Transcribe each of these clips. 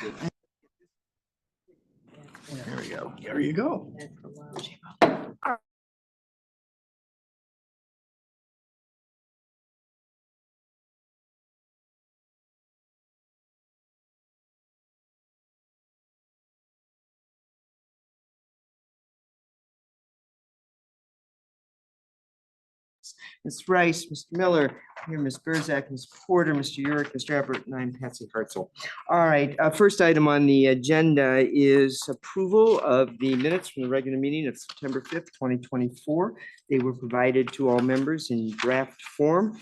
There we go. There you go. Ms. Rice, Mr. Miller, here, Ms. Burzak, Ms. Porter, Mr. Yurick, Mr. Everett, and I'm Patsy Hartzell. All right, first item on the agenda is approval of the minutes from the regular meeting of September 5th, 2024. They were provided to all members in draft form.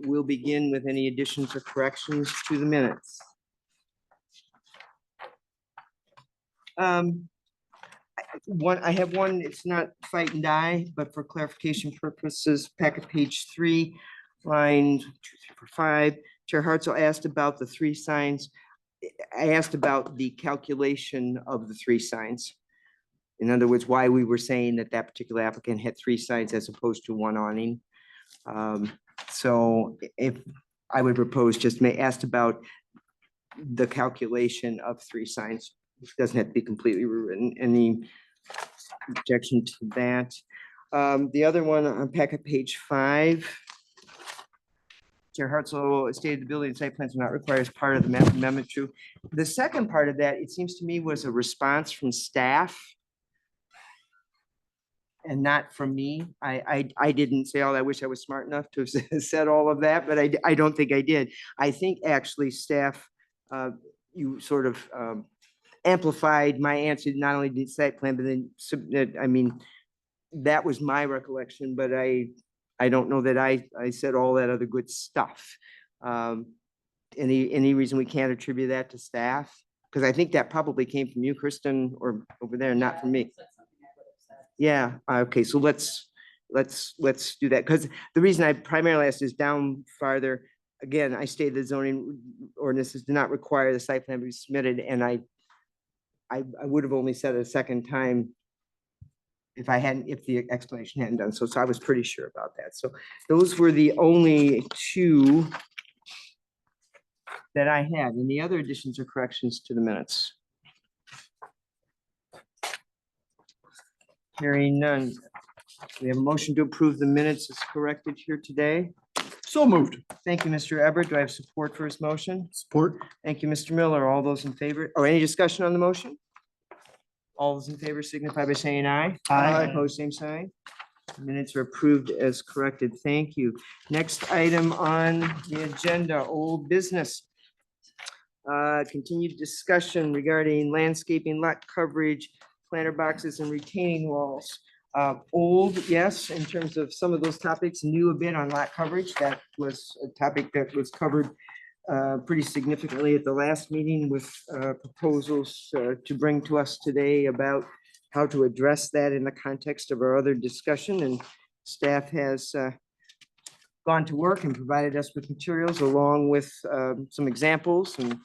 We'll begin with any additions or corrections to the minutes. I have one, it's not fight and die, but for clarification purposes, packet page 3, line 2, 3, 4, 5. Chair Hartzell asked about the 3 signs. I asked about the calculation of the 3 signs. In other words, why we were saying that that particular applicant had 3 signs as opposed to 1 awning. So if I would propose just asked about the calculation of 3 signs. It doesn't have to be completely rewritten. Any objection to that? The other one on packet page 5. Chair Hartzell stated the building site plans are not required as part of the map amendment. True. The second part of that, it seems to me, was a response from staff and not from me. I didn't say, oh, I wish I was smart enough to have said all of that, but I don't think I did. I think actually staff, you sort of amplified my answer, not only the site plan, but then submit. I mean, that was my recollection, but I don't know that I said all that other good stuff. Any reason we can't attribute that to staff? Because I think that probably came from you, Kristen, or over there, not from me. Yeah. Okay. So let's do that, because the reason I primarily asked is down farther. Again, I stated the zoning ordinances do not require the site plan to be submitted, and I would have only said it a second time if the explanation hadn't done so. So I was pretty sure about that. So those were the only 2 that I had. Any other additions or corrections to the minutes? Hearing none. We have a motion to approve the minutes as corrected here today. So moved. Thank you, Mr. Everett. Do I have support for his motion? Support. Thank you, Mr. Miller. All those in favor, or any discussion on the motion? All those in favor signify by saying aye. Aye. Opposed, same sign. Minutes are approved as corrected. Thank you. Next item on the agenda, old business. Continued discussion regarding landscaping, lot coverage, planter boxes, and retaining walls. Old, yes, in terms of some of those topics, new a bit on lot coverage. That was a topic that was covered pretty significantly at the last meeting with proposals to bring to us today about how to address that in the context of our other discussion. And staff has gone to work and provided us with materials along with some examples and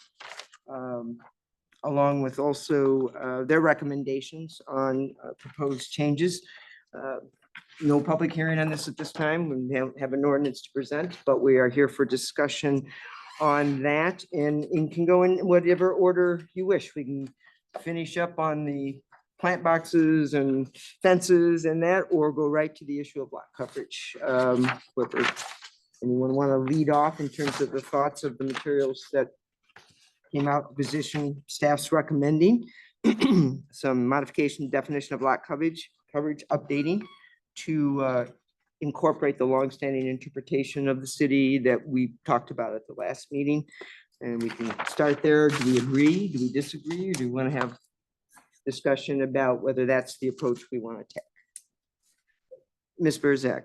along with also their recommendations on proposed changes. No public hearing on this at this time. We have an ordinance to present, but we are here for discussion on that, and can go in whatever order you wish. We can finish up on the plant boxes and fences and that, or go right to the issue of lot coverage. Anyone want to lead off in terms of the thoughts of the materials that came out, position staff's recommending? Some modification definition of lot coverage updating to incorporate the longstanding interpretation of the city that we talked about at the last meeting. And we can start there. Do we agree? Do we disagree? Or do we want to have discussion about whether that's the approach we want to take? Ms. Burzak.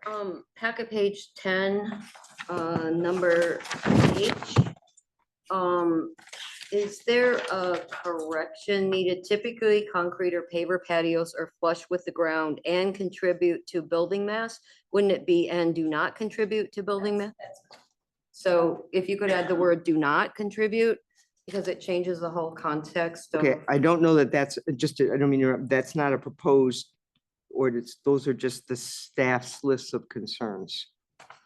Packet page 10, number H. Is there a correction needed? Typically, concrete or paver patios are flush with the ground and contribute to building mass. Wouldn't it be and do not contribute to building mass? So if you could add the word do not contribute, because it changes the whole context of. Okay, I don't know that that's just, I don't mean to interrupt, that's not a proposed ordinance. Those are just the staff's lists of concerns.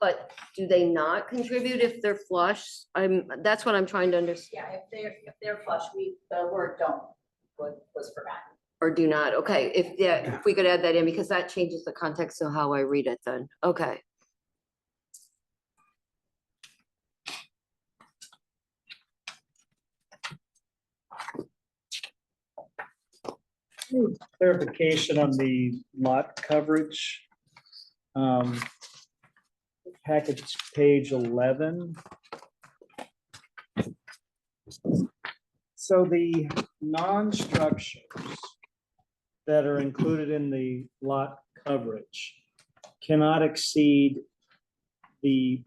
But do they not contribute if they're flush? That's what I'm trying to understand, Yeah, if they're flush, the word don't was forgotten. or do not, okay, if we could add that in, because that changes the context of how I read it then, okay. Clarification on the lot coverage. Package page 11. So the non-structures that are included in the lot coverage cannot exceed the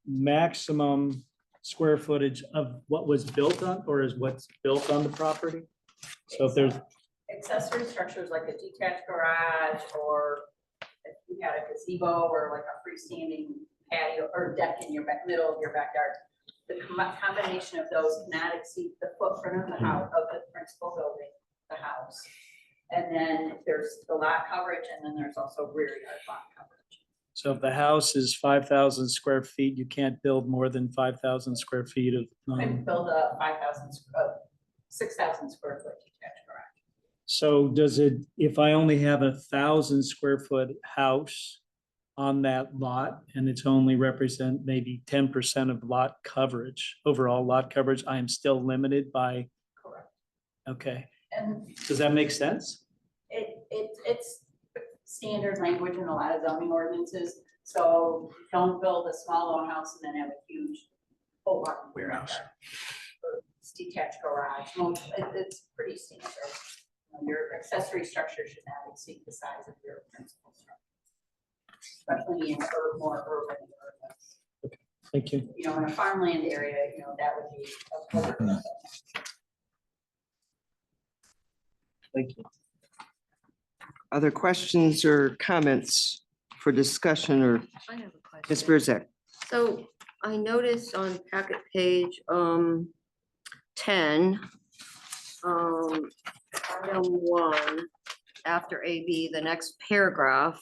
maximum square footage of what was built on, or is what's built on the property? So if there's, Accessory structures like a detached garage, or if you had a gazebo or like a freestanding patio or deck in your middle of your backyard, the combination of those cannot exceed the footprint of the house, of the principal building, the house. And then there's the lot coverage, and then there's also rear yard lot coverage. so if the house is 5,000 square feet, you can't build more than 5,000 square feet of. I build a 6,000 square foot detached garage. So does it, if I only have 1,000 square foot house on that lot and it's only represent maybe 10% of lot coverage, overall lot coverage, I am still limited by, Correct. okay. And Does that make sense? it's standard language in a lot of zoning ordinances, so don't build a small little house and then have a huge full walk warehouse. Detached garage, it's pretty standard. Your accessory structure should not exceed the size of your principal structure. Especially in more urban areas. Thank you. You know, in a farmland area, that would be a Thank you. Other questions or comments for discussion, or I have a Ms. question. Burzak? So I noticed on packet page 10, item 1, after AB, the next paragraph,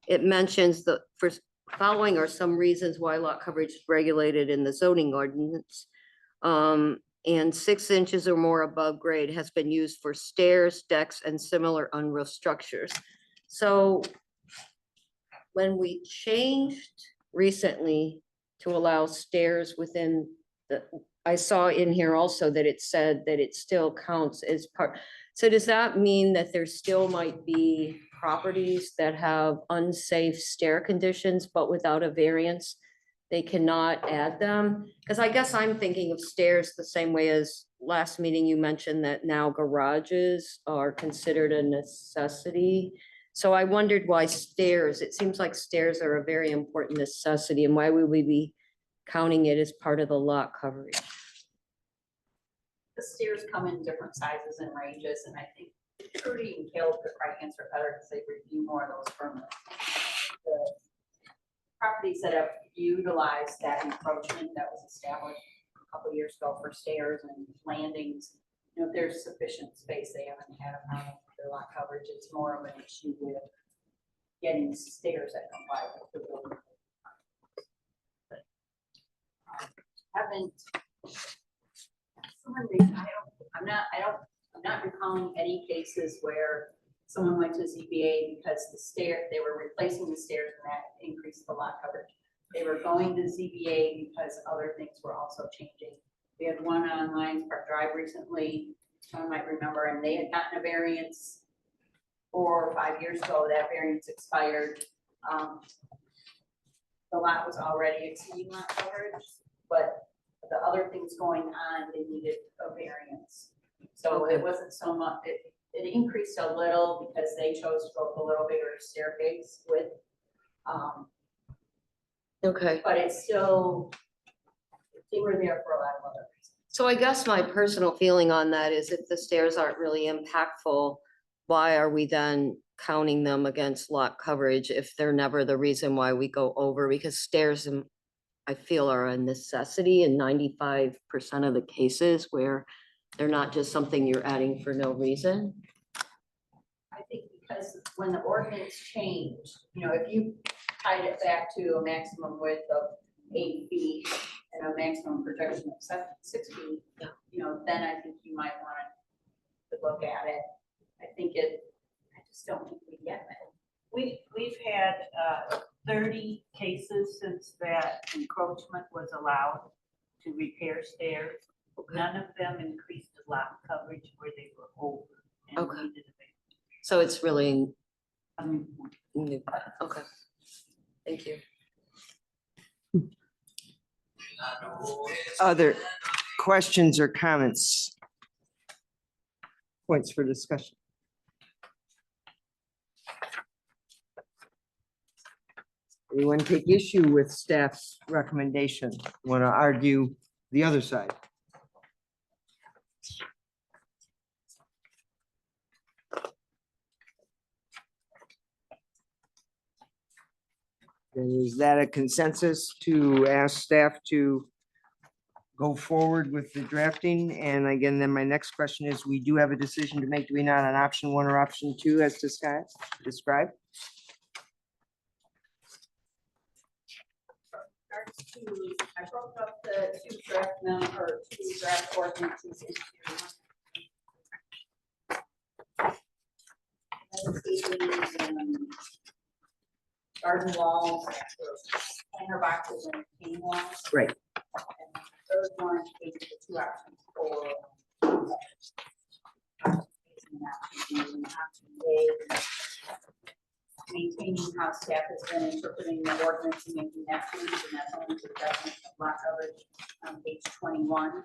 it mentions the first following are some reasons why lot coverage is regulated in the zoning ordinance. And 6 inches or more above grade has been used for stairs, decks, and similar unroofed structures. So when we changed recently to allow stairs within the, I saw in here also that it said that it still counts as part. So does that mean that there still might be properties that have unsafe stair conditions, but without a variance, they cannot add them? Because I guess I'm thinking of stairs the same way as last meeting you mentioned that now garages are considered a necessity. So I wondered why stairs, it seems like stairs are a very important necessity, and why would we be counting it as part of the lot coverage? The stairs come in different sizes and ranges, and I think Trudy and Caleb could probably answer better because they review more of those from the properties that have utilized that encroachment that was established a couple years ago for stairs and landings. If there's sufficient space, they haven't had a problem with their lot coverage. It's more of an issue with getting stairs that comply with the building. Haven't. I'm not recalling any cases where someone went to ZBA because they were replacing the stairs and that increased the lot coverage. They were going to ZBA because other things were also changing. We had one on Lions Park Drive recently, someone might remember, and they had gotten a variance 4 or 5 years ago. That variance expired. The lot was already exceeding lot coverage, but the other things going on, they needed a variance. So it wasn't so much, it increased a little because they chose to go with a little bigger staircase with, Okay. but it's still, they were there for a lot of other reasons. So I guess my personal feeling on that is if the stairs aren't really impactful, why are we then counting them against lot coverage if they're never the reason why we go over? Because stairs, I feel, are a necessity in 95% of the cases where they're not just something you're adding for no reason. I think because when the ordinance changed, you know, if you tied it back to a maximum width of 8 feet and a maximum projection of 6 feet, you know, then I think you might want to look at it. I just don't think we get it. We've had 30 cases since that encroachment was allowed to repair stairs. None of them increased the lot coverage where they were over. and Okay. needed a So it's really, variance. new. Okay. Thank you. Other questions or comments? Points for discussion? Anyone take issue with staff's recommendation? Want to argue the other side? And is that a consensus to ask staff to go forward with the drafting? And again, then my next question is, we do have a decision to make, do we not, on option 1 or option 2 as described? I broke up the two draft ordinances into garden walls, planter boxes and retaining walls. Right. And the third one is the 2 options for maintaining how staff has been interpreting the ordinance and making that change, and that's only to the definition of lot coverage on page 21.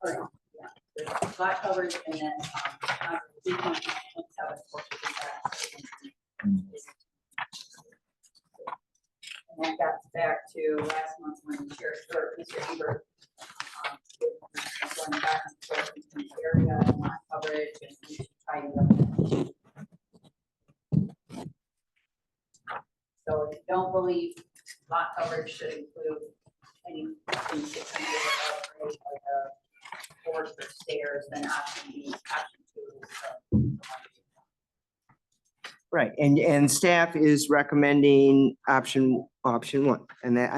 Or, yeah, there's lot coverage and then 3.7. And that got back to last month when Mr. Ebert going back and forth between area and lot coverage and we should tidy up. So if you don't believe lot coverage should include anything 600 or like a porch or stairs, then option B, option 2 is Right, and staff is recommending option 1, and that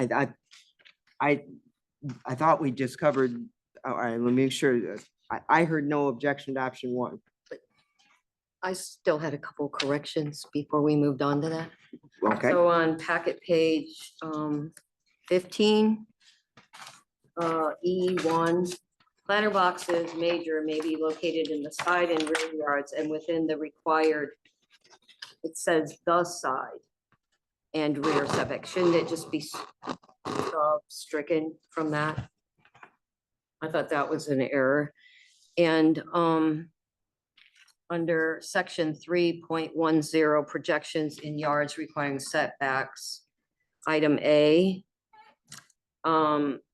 I thought we just covered, all right, let me make sure, that I heard no objection to option 1. I still had a couple corrections before we moved on to that. Okay, So on packet page 15, E1, planter boxes major may be located in the side and rear yards and within the required, it says the side and rear setback. Shouldn't it just be stricken from that? I thought that was an error. And under section 3.10, projections in yards requiring setbacks, item A,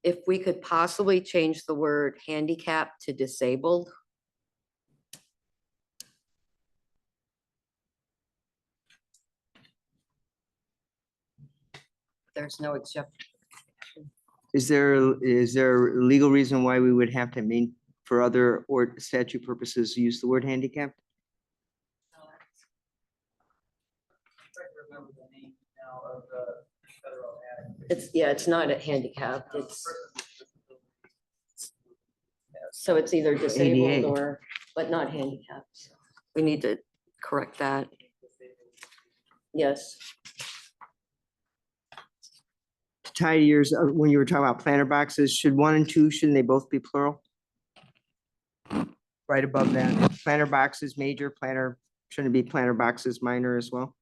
if we could possibly change the word handicap to disabled. There's no exception. is there a legal reason why we would have to mean for other or statute purposes use the word handicap? Remember the name now of the federal act. It's not a handicap, so it's either disabled ADA. or, but not handicapped. So we need to correct that. Yes. To tie to yours, when you were talking about planter boxes, should 1 and 2, shouldn't they both be plural? Right above that, planter boxes major, planter, shouldn't it be planter boxes minor as well?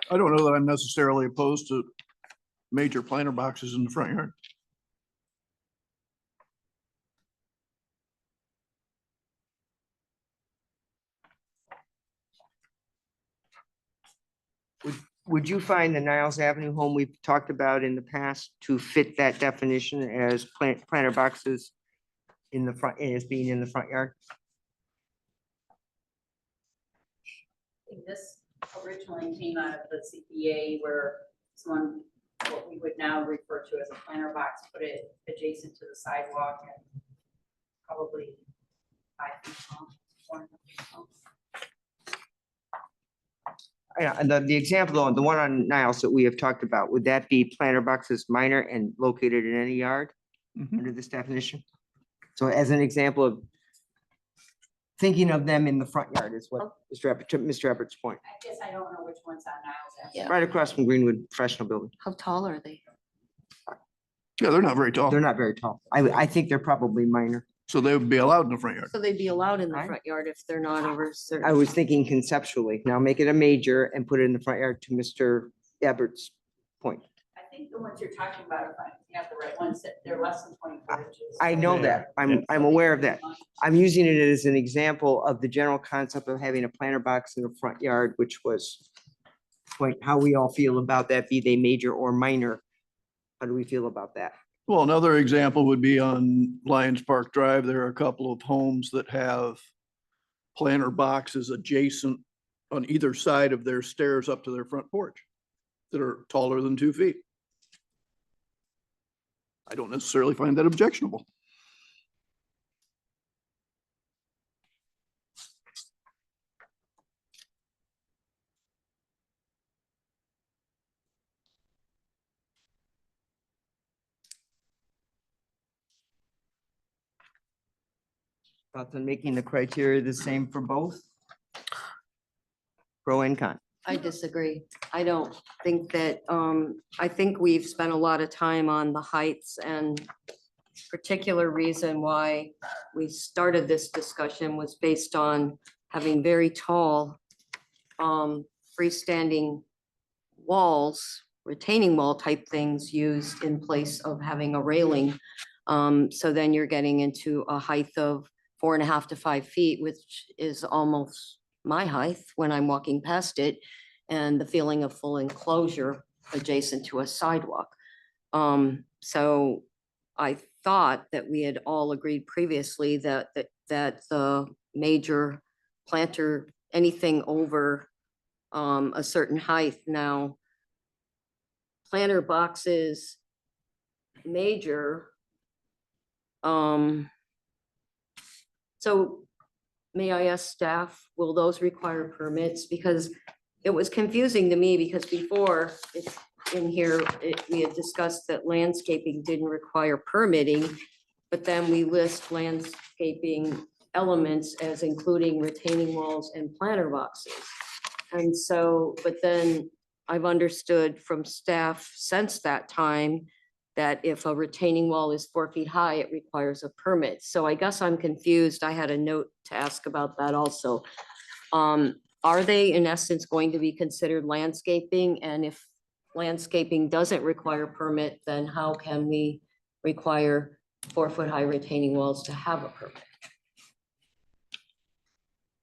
I don't know that I'm necessarily opposed to major planter boxes in the front yard. Would you find the Niles Avenue home we've talked about in the past to fit that definition as planter boxes in the front, as being in the front yard? I think this originally came out of the CPA where Someone, what we would now refer to as a planter box, put it adjacent to the sidewalk and probably 5 feet tall, 4 feet tall. Yeah, and the example, the one on Niles that we have talked about, would that be planter boxes minor and located in any yard Mhm. under this definition? So as an example of thinking of them in the front yard is what Mr. Ebert's point, I guess I don't know which one's on Niles. Yeah. right across from Greenwood Professional Building. How tall are they? Yeah, they're not very tall, They're not very tall. I think they're probably minor. so they would be allowed in the front yard. So they'd be allowed in the Right. front yard if they're not over I certain. was thinking conceptually. Now make it a major and put it in the front yard to Mr. Ebert's point. I think the ones you're talking about, if I have the right ones, that they're less than 24 inches. I know that. I'm aware of that. I'm using it as an example of the general concept of having a planter box in the front yard, which was point, how we all feel about that, be they major or minor. How do we feel about that? Well, another example would be on Lions Park Drive. There are a couple of homes that have planter boxes adjacent on either side of their stairs up to their front porch that are taller than 2 feet. I don't necessarily find that objectionable. Thoughts on making the criteria the same for both? Pro and con. I disagree. I don't think that, I think we've spent a lot of time on the heights and particular reason why we started this discussion was based on having very tall, freestanding walls, retaining wall type things used in place of having a railing. So then you're getting into a height of 4.5 to 5 feet, which is almost my height when I'm walking past it, and the feeling of full enclosure adjacent to a sidewalk. So I thought that we had all agreed previously that the major planter, anything over a certain height now, planter boxes, major. So may I ask staff, will those require permits? Because it was confusing to me because before it's in here, we had discussed that landscaping didn't require permitting, but then we list landscaping elements as including retaining walls and planter boxes. And so, but then I've understood from staff since that time that if a retaining wall is 4 feet high, it requires a permit. So I guess I'm confused. I had a note to ask about that also. Are they in essence going to be considered landscaping? And if landscaping doesn't require permit, then how can we require 4 foot high retaining walls to have a permit?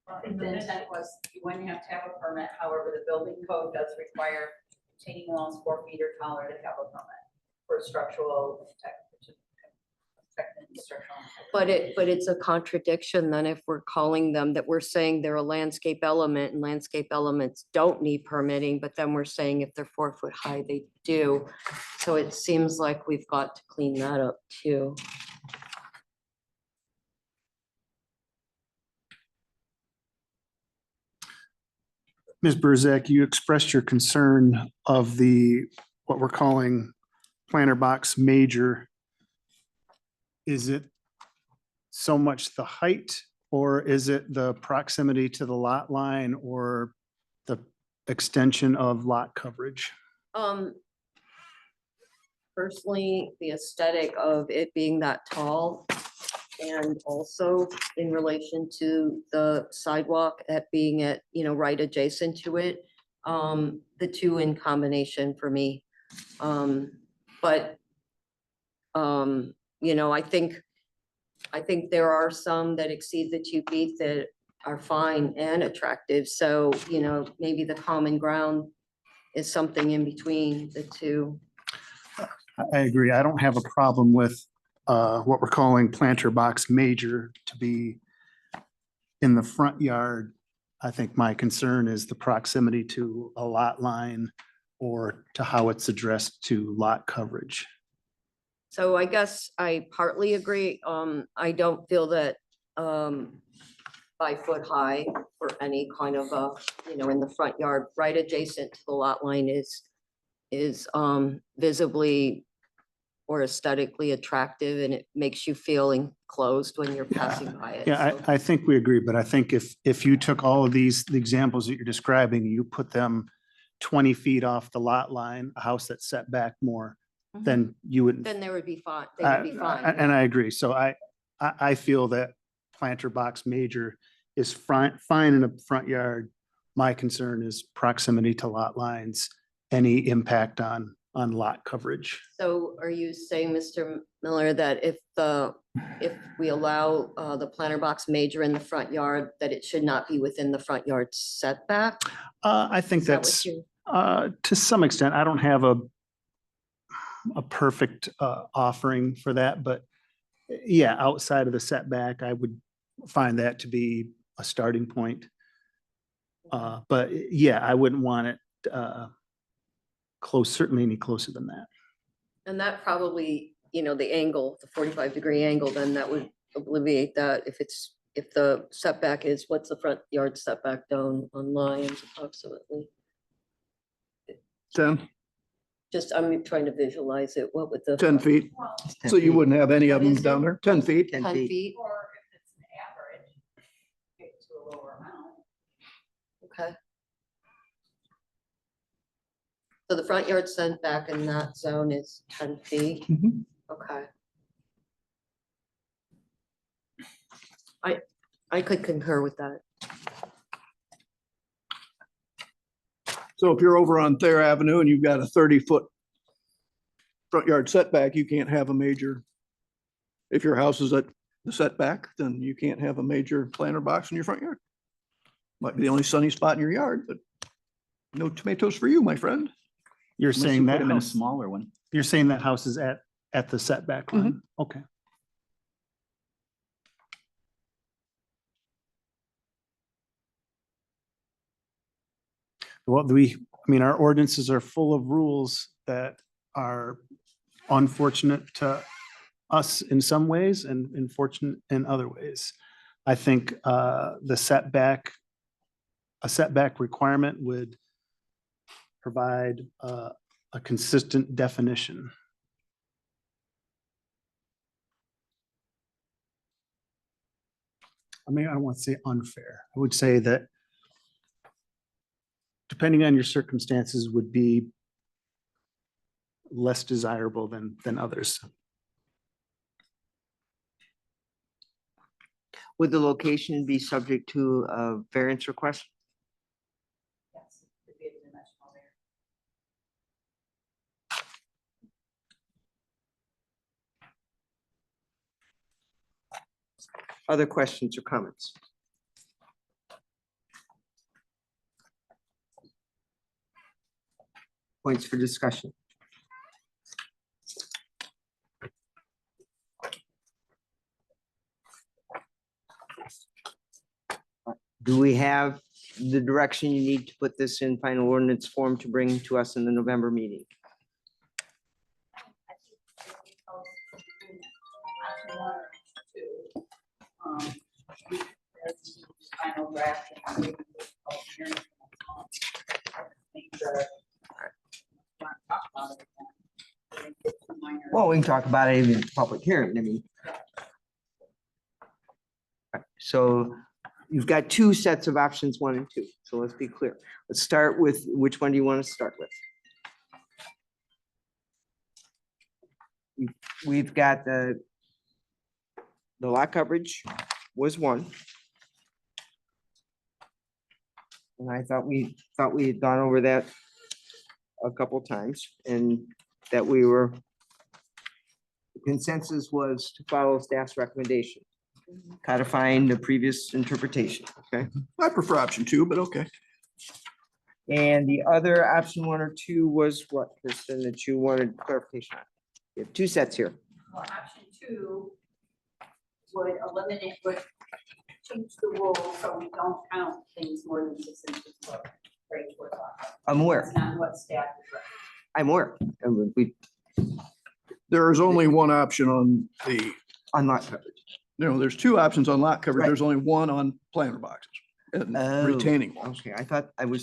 I think the intent was you wouldn't have to have a permit, however, the building code does require retaining walls 4 feet or taller to have a permit for structural structural. But it's a contradiction then if we're calling them, that we're saying they're a landscape element and landscape elements don't need permitting, but then we're saying if they're 4 foot high, they do. So it seems like we've got to clean that up too. Ms. Burzak, you expressed your concern of what we're calling planter box major. Is it so much the height, or is it the proximity to the lot line or the extension of lot coverage? Personally, the aesthetic of it being that tall and also in relation to the sidewalk at being at, right adjacent to it, the two in combination for me. But I think there are some that exceed the 2 feet that are fine and attractive. So, maybe the common ground is something in between the two. I agree. I don't have a problem with what we're calling planter box major to be in the front yard. I think my concern is the proximity to a lot line or to how it's addressed to lot coverage? So I guess I partly agree. I don't feel that 5 foot high or any kind of in the front yard, right adjacent to the lot line is visibly or aesthetically attractive, and it makes you feel enclosed when you're passing by it. Yeah, So- I think we agree, but I think if you took all of these, the examples that you're describing, you put them 20 feet off the lot line, a house that's set back more, Mhm. then you wouldn't. Then they would be fine. They would be fine. And I agree. So I feel that planter box major is fine in a front yard. My concern is proximity to lot lines, any impact on lot coverage. So are you saying, Mr. Miller, that if we allow the planter box major in the front yard, that it should not be within the front yard setback? I think Is that what that's, you- to some extent, I don't have a perfect offering for that, but yeah, outside of the setback, I would find that to be a starting point. But yeah, I wouldn't want it close, certainly any closer than that. And that probably, the angle, the 45-degree angle, then that would alleviate that if the setback is, what's the front yard setback down on Lyons approximately? 10 I'm trying to visualize it. What would the? 10 feet. Well, So you wouldn't have any of What them is it? down there, 10 feet. 10 10 feet. feet? or if it's an average, get to a lower amount. Okay. So the front yard setback in that zone is 10 feet? Mhm. Okay. I could concur with that. So if you're over on Thayer Avenue and you've got a 30-foot front yard setback, you can't have a major. If your house is at the setback, then you can't have a major planter box in your front yard. Might be the only sunny spot in your yard, but no tomatoes for you, my friend. You're Unless saying you that put them in a house, smaller one. you're saying that house is at the setback line? Okay. Well, our ordinances are full of rules that are unfortunate to us in some ways and fortunate in other ways. I think a setback requirement would provide a consistent definition. I mean, I don't want to say unfair. I would say that depending on your circumstances would be less desirable than others. Would the location be subject to a variance request? Yes, could be a dimensional there. Other questions or comments? Points for discussion. Do we have the direction you need to put this in final ordinance form to bring to us in the November meeting? I think if we post between option 1 or 2, as the final draft and we can post hearing next month. I think the- want to talk about it again. It's a minor- Well, we can talk about it in public hearing, I mean. So you've got two sets of options, 1 and 2, so let's be clear. Let's start with, which one do you want to start with? We've got the lot coverage was 1. And I thought we had gone over that a couple times and that we were, the consensus was to follow staff's recommendation, codifying the previous interpretation, okay? I prefer option 2, but okay. And the other option 1 or 2 was what, Kristen, that you wanted clarification on? You have 2 sets here. Well, option 2 would eliminate, would change the rule so we don't count things more than 6 inches for range for lot. I'm aware, That's not what staff is recommending. I'm aware. And we, There is only one option on the, on lot coverage. there's two options on lot coverage. Right. There's only one on planter boxes and Oh, retaining walls. Okay, I thought I read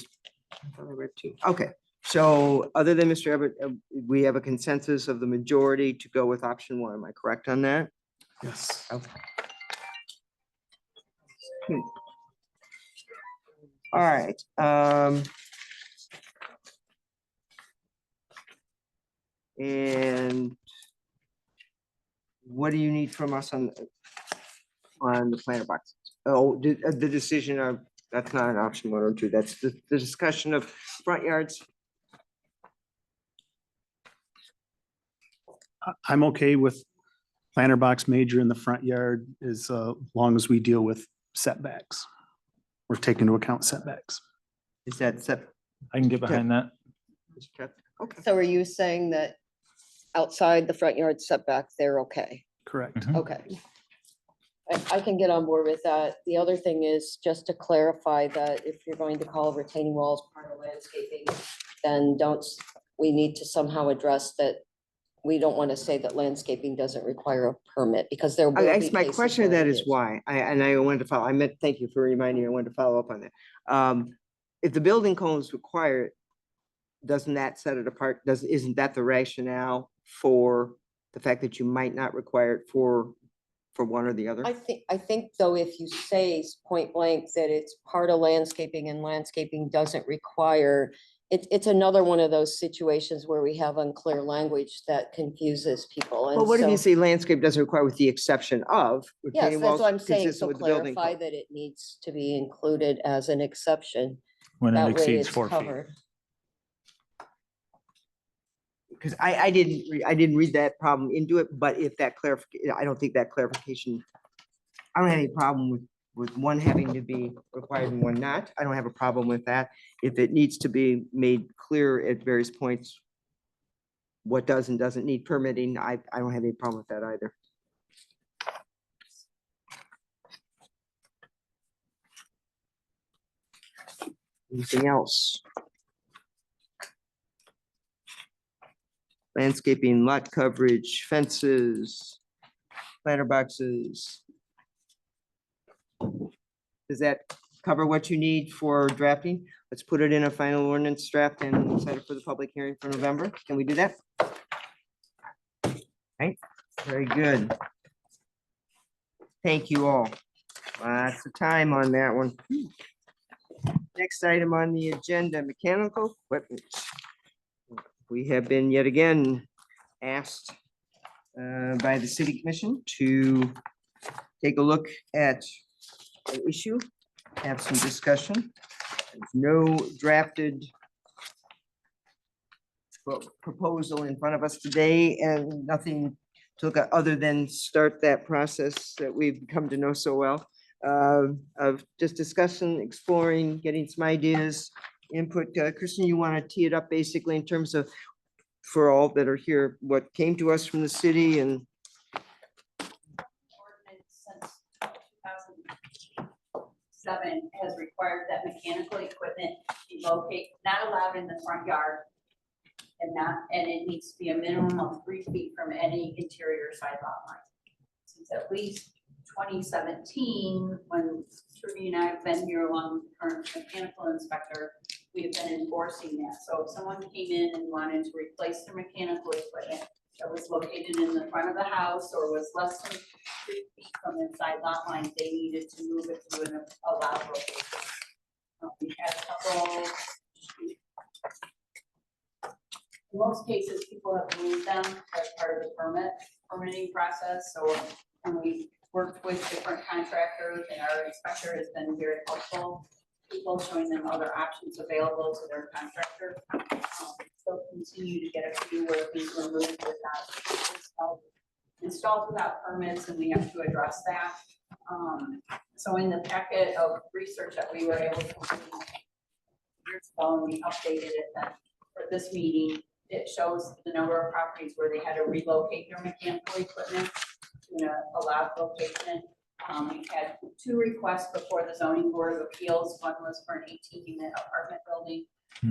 two. Okay, so other than Mr. Abbott, we have a consensus of the majority to go with option one. Am I correct on that? Yes. Okay. All right, and what do you need from us on the planter box? Oh, the decision of, that's not an option one or two, that's the discussion of front yards. I'm okay with planter box major in the front yard as long as we deal with setbacks. We're taking into account setbacks. Is that set? I can get behind that. Okay, So are you saying that outside the front yard setback, they're okay? Correct. Mhm. Okay. I can get on board with that. The other thing is just to clarify that if you're going to call retaining walls part of landscaping, then we need to somehow address that. We don't want to say that landscaping doesn't require a permit because there will I be guess my cases question of where that it is why, I wanted to follow, thank you for reminding me, I wanted to follow up on that. If the building codes require it, doesn't that set it apart? Isn't that the rationale for the fact that you might not require it for one or the other? I think though, if you say point blank that it's part of landscaping and landscaping doesn't require, it's another one of those situations where we have unclear language that confuses people. Well, And what if you so- say landscape doesn't require with the exception of? Yes, retaining that's walls what I'm saying. consistent So with the building clarify code? that it needs to be included as an exception. When it That way exceeds it's 4 feet. covered. Because I didn't read that problem into it, but if that clarification, I don't think that clarification, I don't have any problem with one having to be required and one not. I don't have a problem with that. If it needs to be made clear at various points what does and doesn't need permitting, I don't have any problem with that either. Anything else? Landscaping, lot coverage, fences, planter boxes. Does that cover what you need for drafting? Let's put it in a final ordinance draft and we'll set it for the public hearing for November. Can we do that? Right, very good. Thank you all. Lots of time on that one. Next item on the agenda, mechanical equipment. We have been yet again asked by the city commission to take a look at an issue, have some discussion. There's no drafted proposal in front of us today and nothing to look at other than start that process that we've come to know so well of just discussion, exploring, getting some ideas, input. Kristen, you want to tee it up basically in terms of, for all that are here, what came to us from the city and Ordinance since 2007 has required that mechanical equipment be located, not allowed in the front yard. And it needs to be a minimum of 3 feet from any interior side lot line. Since at least 2017, when Trudy and I have been here along with the current mechanical inspector, we have been enforcing that. So if someone came in and wanted to replace their mechanical equipment that was located in the front of the house or was less than 3 feet from the side lot line, they needed to move it to an allowed location. We had a couple. In most cases, people have moved them as part of the permitting process. So when we worked with different contractors and our inspector has been very helpful, people showing them other options available to their contractor. So continue to get a few where things were moved without installed without permits, and we have to address that. So in the packet of research that we were able to do years ago, and we updated it then for this meeting, it shows the number of properties where they had to relocate their mechanical equipment to an allowed location. We had 2 requests before the zoning board of appeals. One was for an 18-unit apartment building,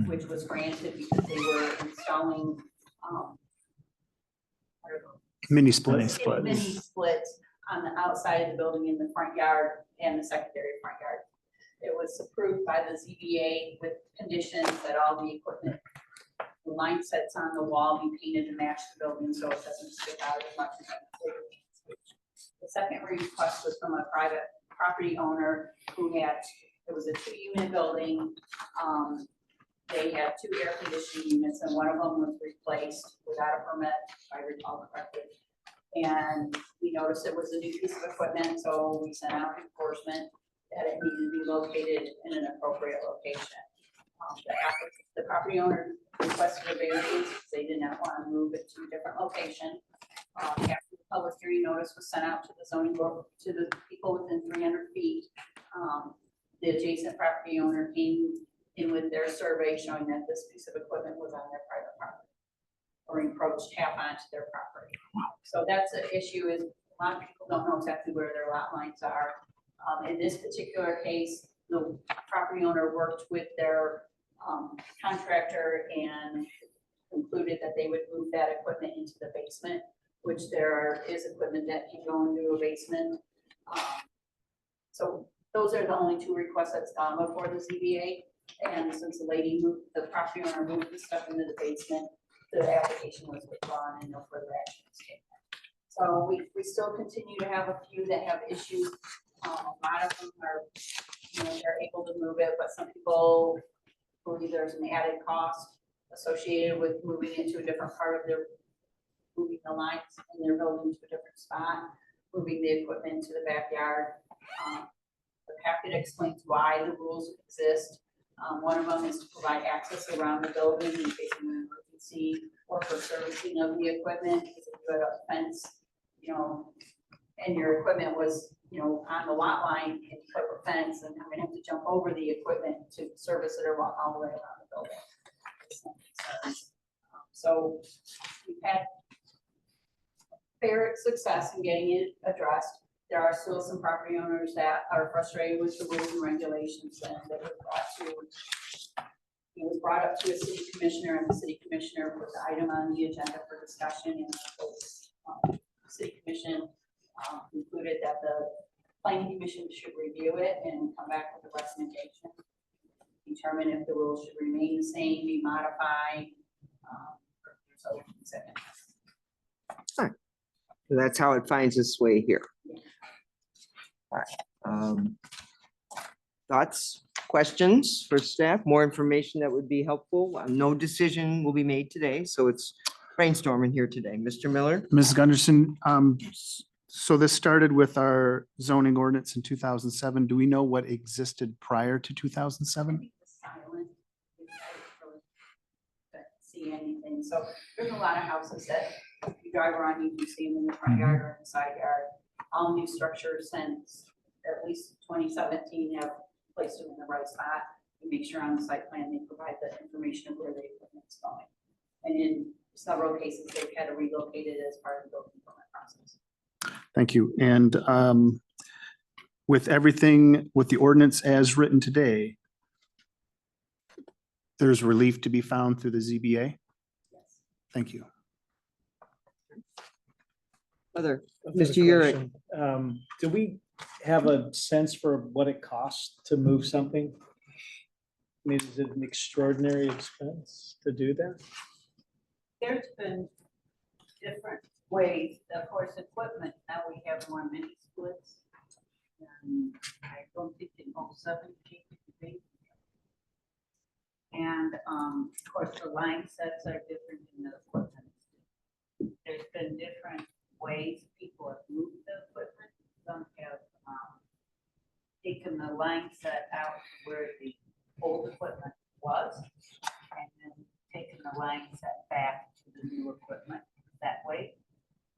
which was granted because they were installing, what are those? Mini splits. Mini splits on the outside of the building in the front yard and the secondary front yard. It was approved by the ZBA with conditions that all the equipment, the line sets on the wall be painted to match the building so it doesn't stick out as much as it. The second request was from a private property owner who had, it was a 2-unit building. They had 2 air conditioning units and one of them was replaced without a permit, if I recall correctly. And we noticed it was a new piece of equipment, so we sent out enforcement that it needed to be located in an appropriate location. The property owner requested a variance because they did not want to move it to a different location. After the public hearing notice was sent out to the zoning board, to the people within 300 feet, the adjacent property owner came in with their survey showing that this piece of equipment was on their private property or encroached half onto their property. So that's an issue, is a lot of people don't know exactly where their lot lines are. In this particular case, the property owner worked with their contractor and concluded that they would move that equipment into the basement, which there is equipment that can go into a basement. So those are the only 2 requests that's gone before the ZBA. And since the lady moved, the property owner moved the stuff into the basement, the application was withdrawn and no further action was taken. So we still continue to have a few that have issues. A lot of them are, they're able to move it, but some people believe there's an added cost associated with moving it to a different part of their, moving the lines in their building to a different spot, moving the equipment to the backyard. The packet explains why the rules exist. One of them is to provide access around the building in case of an emergency or for servicing of the equipment. Because if you had a fence, and your equipment was, on the lot line, and you put a fence, and I'm gonna have to jump over the equipment to service it or walk all the way around the building. So we've had fair success in getting it addressed. There are still some property owners that are frustrated with the rules and regulations, and that it was brought up to a city commissioner, and the city commissioner put the item on the agenda for discussion, and the city commission concluded that the planning commission should review it and come back with a recommendation, determine if the rules should remain the same, be modified. So second. So that's how it finds its way here. All right. Thoughts, questions for staff, more information that would be helpful? No decision will be made today, so it's brainstorming here today. Mr. Miller? Mrs. Gunderson, so this started with our zoning ordinance in 2007. Do we know what existed prior to 2007? Silent. See anything. So there's a lot of houses that if you drive around, you can see them in the front yard or in the side yard. All new structures since at least 2017 have placed them in the right spot. And make sure on the site plan they provide the information of where the equipment's going. And in several cases, they've had to relocate it as part of the building permit process. Thank you. And with everything, with the ordinance as written today, there's relief to be found through the ZBA? Yes. Thank you. Other, I've got a Mr. Urick. question. Do we have a sense for what it costs to move something? I mean, is it an extraordinary expense to do that? There's been different ways, of course, equipment, now we have more mini splits. I don't think it goes 7 feet. And of course, the line sets are different in the equipment. There's been different ways people have moved the equipment. Some have taken the line set out where the old equipment was, and then taken the line set back to the new equipment that way.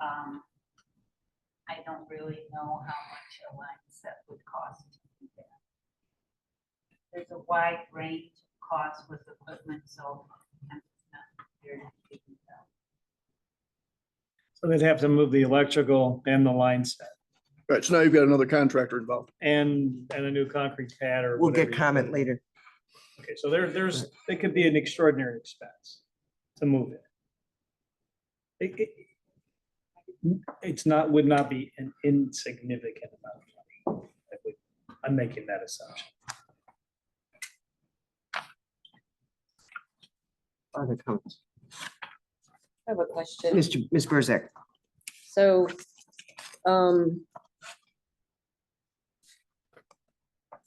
I don't really know how much a line set would cost. There's a wide range of costs with equipment, so I'm not here to figure it out. So they'd have to move the electrical and the line set. Right, so now you've got another contractor involved. and a new concrete pad or We'll whatever. get you comment put. later. Okay, so it could be an extraordinary expense to move it. It's not, would not be an insignificant amount of money. I'm making that assumption. Other comments? I have a question. Ms. Burzak. So, can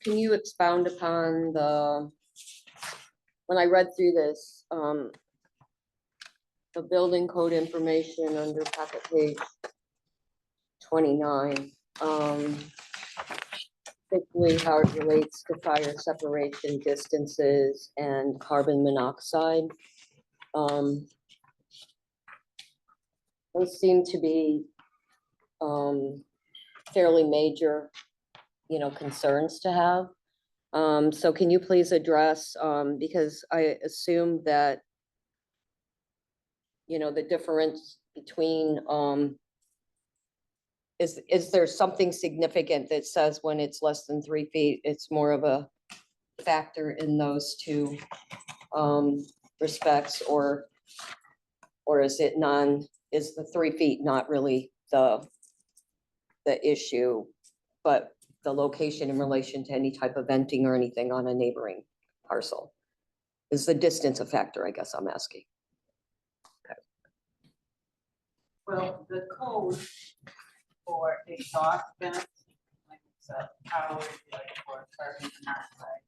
you expound upon when I read through this, the building code information under packet page 29, particularly how it relates to fire separation distances and carbon monoxide. Those seem to be fairly major, concerns to have. So can you please address, because I assume that, the difference between, is there something significant that says when it's less than 3 feet, it's more of a factor in those two respects, or is it is the 3 feet not really the issue, but the location in relation to any type of venting or anything on a neighboring parcel? Is the distance a factor, I guess I'm asking? Well, the code for exhaust vents, like it's a powered, like for carbon monoxide,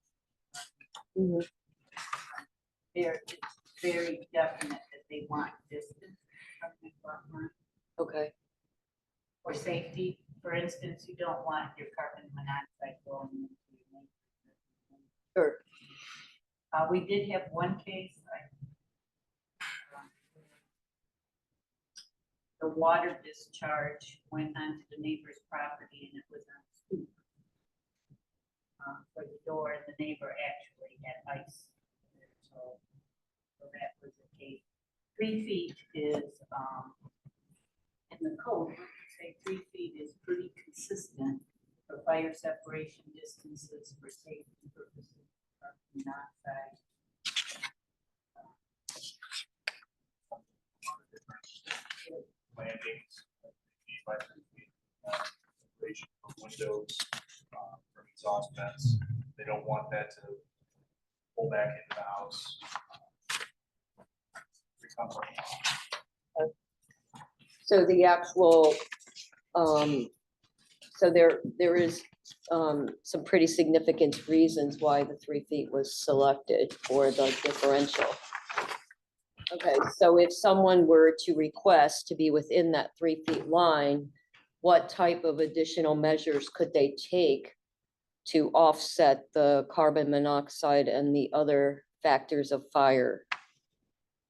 it's very definite that they want distance from the exhaust line. Okay, For safety, for instance, you don't want your carbon monoxide going into your neighborhood. sure. We did have one case, the water discharge went onto the neighbor's property and it was on stoop. For the door, and the neighbor actually had ice. So that was the case. 3 feet is, in the code, say 3 feet is pretty consistent for fire separation distances for safety purposes, carbon monoxide. Landings, feet by 3 feet, separation from windows, from exhaust vents. They don't want that to pull back into the house. Becomes like, So the actual, so there is some pretty significant reasons why the 3 feet was selected for the differential. Okay, so if someone were to request to be within that 3 feet line, what type of additional measures could they take to offset the carbon monoxide and the other factors of fire?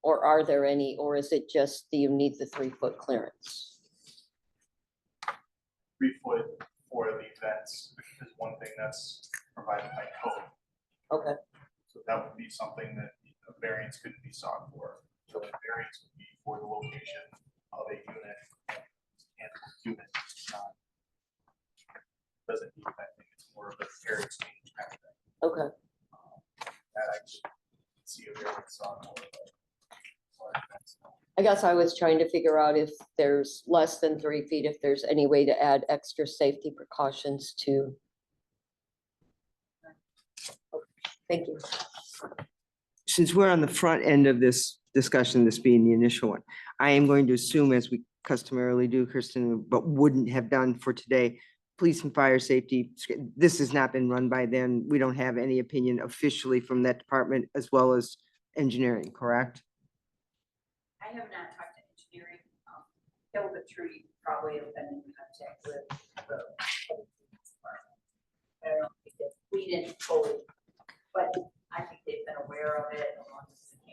Or are there any, or is it just that you need the 3 foot clearance? 3 foot for the vents is one thing that's provided by code. Okay, So that would be something that a variance couldn't be sought for. So the variance would be for the location of a unit and the unit doesn't need that thing. It's more of a fair exchange kind of thing. okay. That I could see a variance on. I guess I was trying to figure out if there's less than 3 feet, if there's any way to add extra safety precautions to. Thank you. Since we're on the front end of this discussion, this being the initial one, I am going to assume, as we customarily do, Kristen, but wouldn't have done for today, police and fire safety, this has not been run by them. We don't have any opinion officially from that department, as well as engineering, correct? I have not talked to engineering. Hill the tree probably have been in contact with the. I don't think that we didn't fully, but I think they've been aware of it.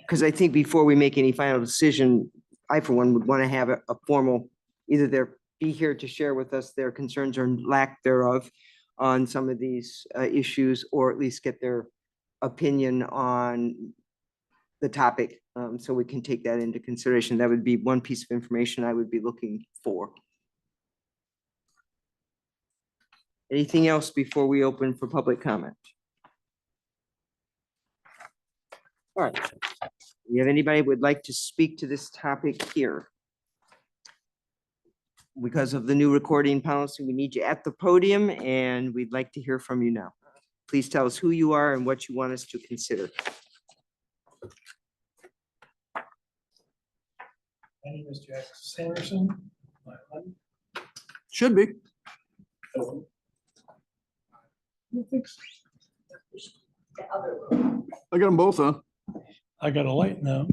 Because I think before we make any final decision, I, for one, would want to have a formal, either they're be here to share with us their concerns or lack thereof on some of these issues, or at least get their opinion on the topic, so we can take that into consideration. That would be one piece of information I would be looking for. Anything else before we open for public comment? All right. We have anybody who would like to speak to this topic here? Because of the new recording policy, we need you at the podium and we'd like to hear from you now. Please tell us who you are and what you want us to consider. My name is Jack Sanderson. Should be. I got them both on. I got a light now.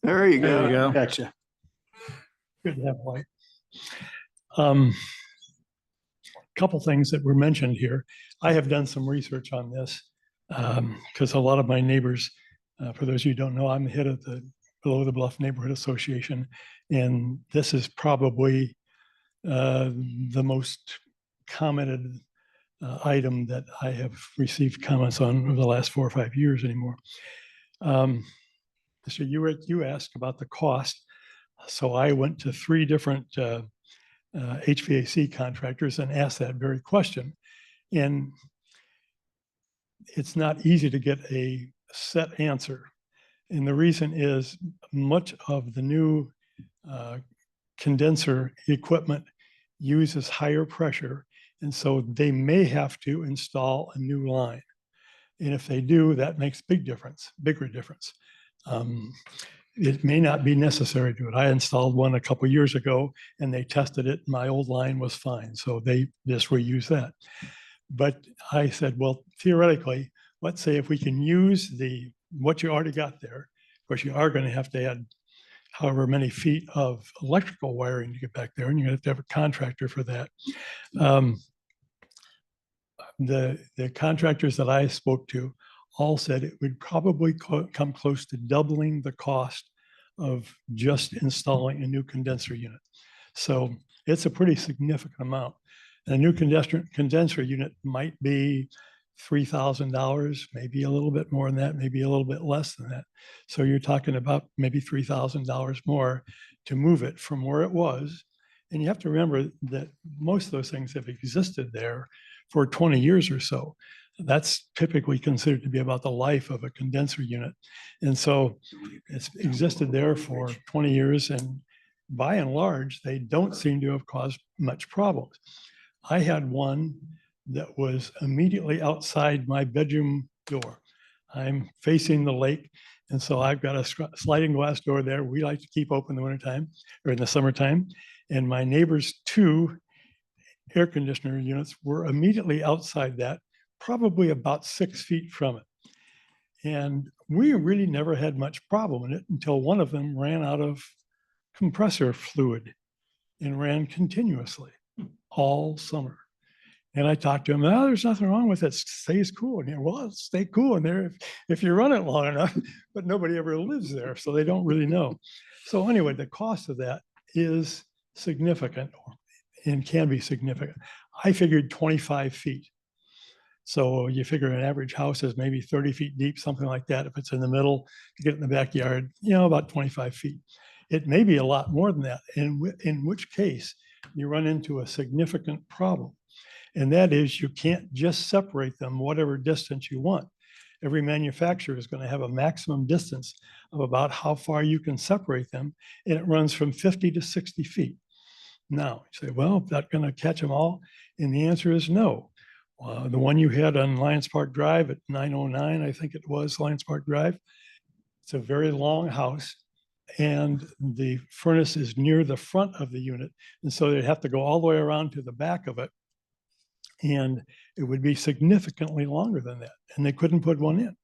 There you There you go. go. Gotcha. Good to have a light. Couple things that were mentioned here. I have done some research on this because a lot of my neighbors, for those of you who don't know, I'm the head of the Below the Bluff Neighborhood Association. And this is probably the most commented item that I have received comments on over the last 4 or 5 years anymore. So you asked about the cost. So I went to 3 different HVAC contractors and asked that very question. And it's not easy to get a set answer. And the reason is much of the new condenser equipment uses higher pressure. And so they may have to install a new line. And if they do, that makes bigger difference. It may not be necessary to do it. I installed one a couple years ago and they tested it. My old line was fine. So they just reuse that. But I said, well, theoretically, let's say if we can use what you already got there, of course, you are going to have to add however many feet of electrical wiring to get back there, and you're going to have a contractor for that. The contractors that I spoke to all said it would probably come close to doubling the cost of just installing a new condenser unit. So it's a pretty significant amount. A new condenser unit might be $3,000, maybe a little bit more than that, maybe a little bit less than that. So you're talking about maybe $3,000 more to move it from where it was. And you have to remember that most of those things have existed there for 20 years or so. That's typically considered to be about the life of a condenser unit. And so it's existed there for 20 years, and by and large, they don't seem to have caused much problems. I had one that was immediately outside my bedroom door. I'm facing the lake, and so I've got a sliding glass door there. We like to keep open in the wintertime or in the summertime. And my neighbor's 2 air conditioner units were immediately outside that, probably about 6 feet from it. And we really never had much problem in it until one of them ran out of compressor fluid and ran continuously all summer. And I talked to him, oh, there's nothing wrong with it. It stays cool in here. Well, it'll stay cool in there if you run it long enough, but nobody ever lives there, so they don't really know. So anyway, the cost of that is significant and can be significant. I figured 25 feet. So you figure an average house is maybe 30 feet deep, something like that. If it's in the middle, you get in the backyard, about 25 feet. It may be a lot more than that, in which case you run into a significant problem. And that is you can't just separate them whatever distance you want. Every manufacturer is going to have a maximum distance of about how far you can separate them. And it runs from 50 to 60 feet. Now, you say, well, is that going to catch them all? And the answer is no. The one you had on Lions Park Drive at 909, I think it was Lions Park Drive. It's a very long house, and the furnace is near the front of the unit. And so they'd have to go all the way around to the back of it. And it would be significantly longer than that. And they couldn't put one in.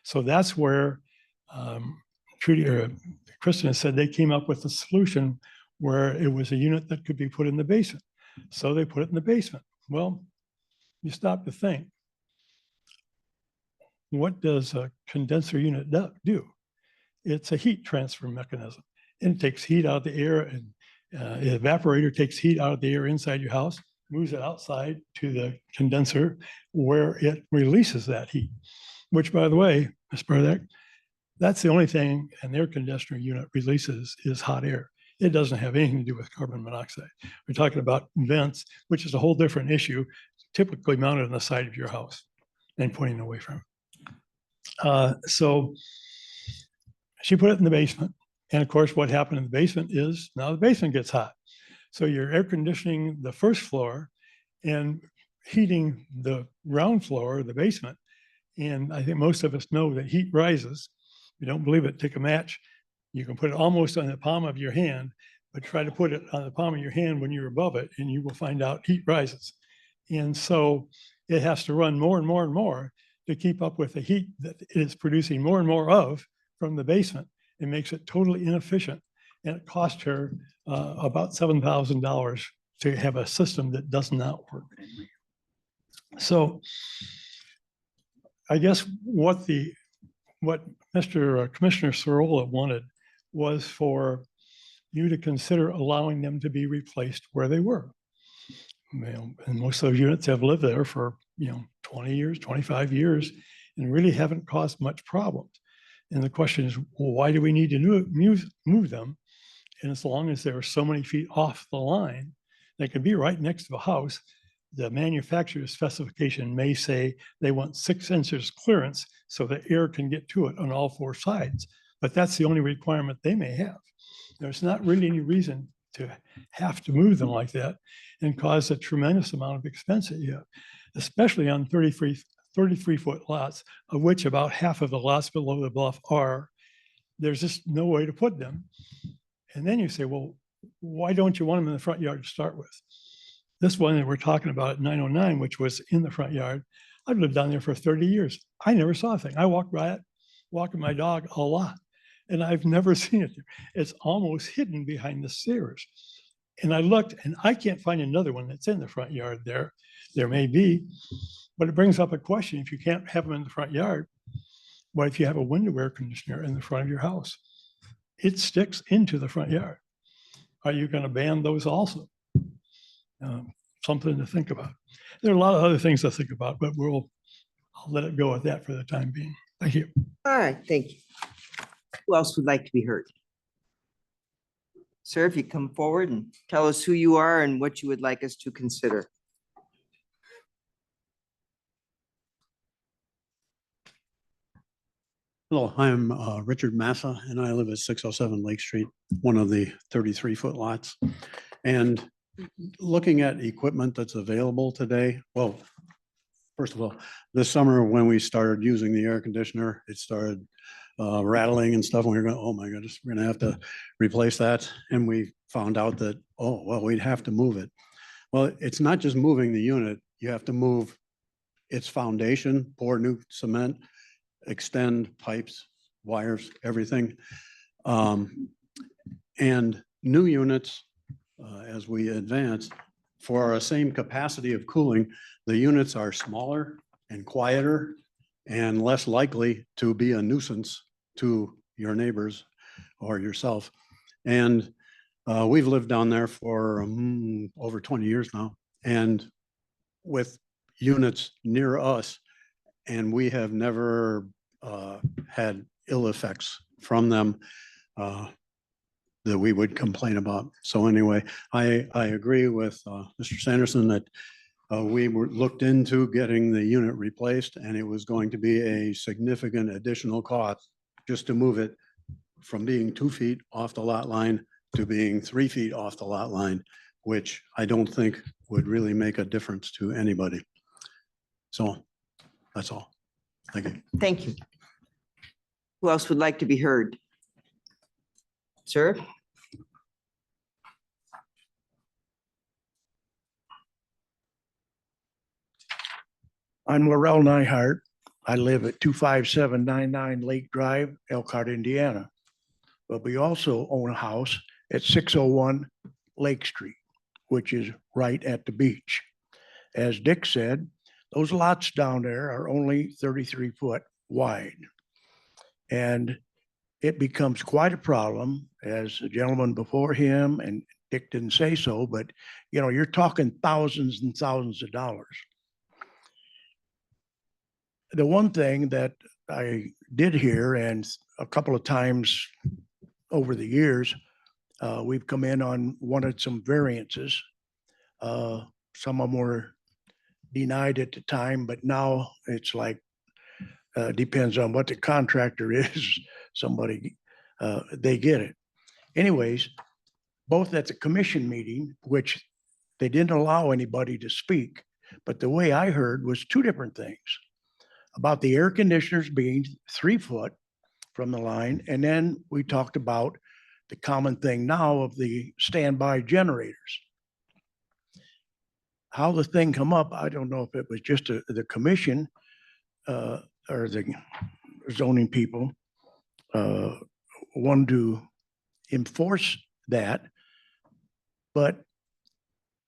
So that's where Trudy or Kristen said they came up with a solution where it was a unit that could be put in the basement. So they put it in the basement. Well, you stop to think, what does a condenser unit do? It's a heat transfer mechanism. And it takes heat out of the air, and the evaporator takes heat out of the air inside your house, moves it outside to the condenser where it releases that heat, which, by the way, Ms. Burdek, that's the only thing an air conditioner unit releases is hot air. It doesn't have anything to do with carbon monoxide. We're talking about vents, which is a whole different issue. typically mounted on the side of your house and pointing away from it. So she put it in the basement. And of course, what happened in the basement is now the basement gets hot. So you're air conditioning the first floor and heating the ground floor, the basement. And I think most of us know that heat rises. If you don't believe it, take a match. You can put it almost on the palm of your hand, but try to put it on the palm of your hand when you're above it, and you will find out heat rises. And so it has to run more and more and more to keep up with the heat that it is producing more and more of from the basement. It makes it totally inefficient. And it cost her about $7,000 to have a system that does not work. So I guess what Mr. Commissioner Sorolla wanted was for you to consider allowing them to be replaced where they were. And most of those units have lived there for, 20 years, 25 years, and really haven't caused much problems. And the question is, well, why do we need to move them? And as long as they're so many feet off the line, they could be right next to the house. The manufacturer's specification may say they want 6 inches clearance so the air can get to it on all 4 sides. But that's the only requirement they may have. There's not really any reason to have to move them like that and cause a tremendous amount of expense that you have, especially on 33-foot lots, of which about half of the lots below the bluff are. There's just no way to put them. And then you say, well, why don't you want them in the front yard to start with? This one that we're talking about at 909, which was in the front yard, I've lived down there for 30 years. I never saw a thing. I walked by it, walking my dog a lot, and I've never seen it. It's almost hidden behind the stairs. And I looked, and I can't find another one that's in the front yard there. There may be, but it brings up a question. If you can't have them in the front yard, what if you have a window air conditioner in the front of your house? It sticks into the front yard. Are you going to ban those also? Something to think about. There are a lot of other things to think about, but I'll let it go at that for the time being. Thank you. All right, thank you. Who else would like to be heard? Sir, if you come forward and tell us who you are and what you would like us to consider. Hello, I'm Richard Massa, and I live at 607 Lake Street, one of the 33-foot lots. And looking at equipment that's available today, well, first of all, this summer when we started using the air conditioner, it started rattling and stuff. And we were going, oh my goodness, we're going to have to replace that. And we found out that, oh, well, we'd have to move it. Well, it's not just moving the unit. You have to move its foundation, pour new cement, extend pipes, wires, everything. And new units, as we advance, for our same capacity of cooling, the units are smaller and quieter and less likely to be a nuisance to your neighbors or yourself. And we've lived down there for over 20 years now, and with units near us, and we have never had ill effects from them that we would complain about. So anyway, I agree with Mr. Sanderson that we were looked into getting the unit replaced, and it was going to be a significant additional cost just to move it from being 2 feet off the lot line to being 3 feet off the lot line, which I don't think would really make a difference to anybody. So that's all. Thank you. Thank you. Who else would like to be heard? Sir? I'm Laurel Nyhart. I live at 25799 Lake Drive, Elkhart, Indiana. But we also own a house at 601 Lake Street, which is right at the beach. As Dick said, those lots down there are only 33 foot wide. And it becomes quite a problem, as the gentleman before him, and Dick didn't say so, but you're talking thousands and thousands of dollars. The one thing that I did hear, and a couple of times over the years, we've come in on wanted some variances. Some of them were denied at the time, but now it's like, depends on what the contractor is, somebody, they get it. Anyways, both at the commission meeting, which they didn't allow anybody to speak, but the way I heard was two different things. About the air conditioners being 3 foot from the line, and then we talked about the common thing now of the standby generators. How the thing come up, I don't know if it was just the commission or the zoning people wanted to enforce that. But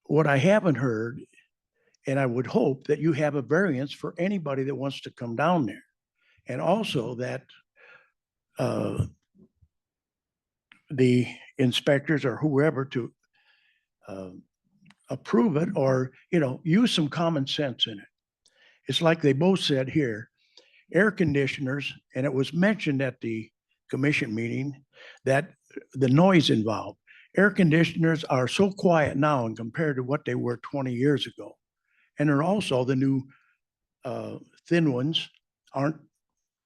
what I haven't heard, and I would hope that you have a variance for anybody that wants to come down there. And also that the inspectors or whoever to approve it, or, you know, use some common sense in it. It's like they both said here, air conditioners, and it was mentioned at the commission meeting that the noise involved. Air conditioners are so quiet now and compared to what they were 20 years ago. And they're also the new thin ones aren't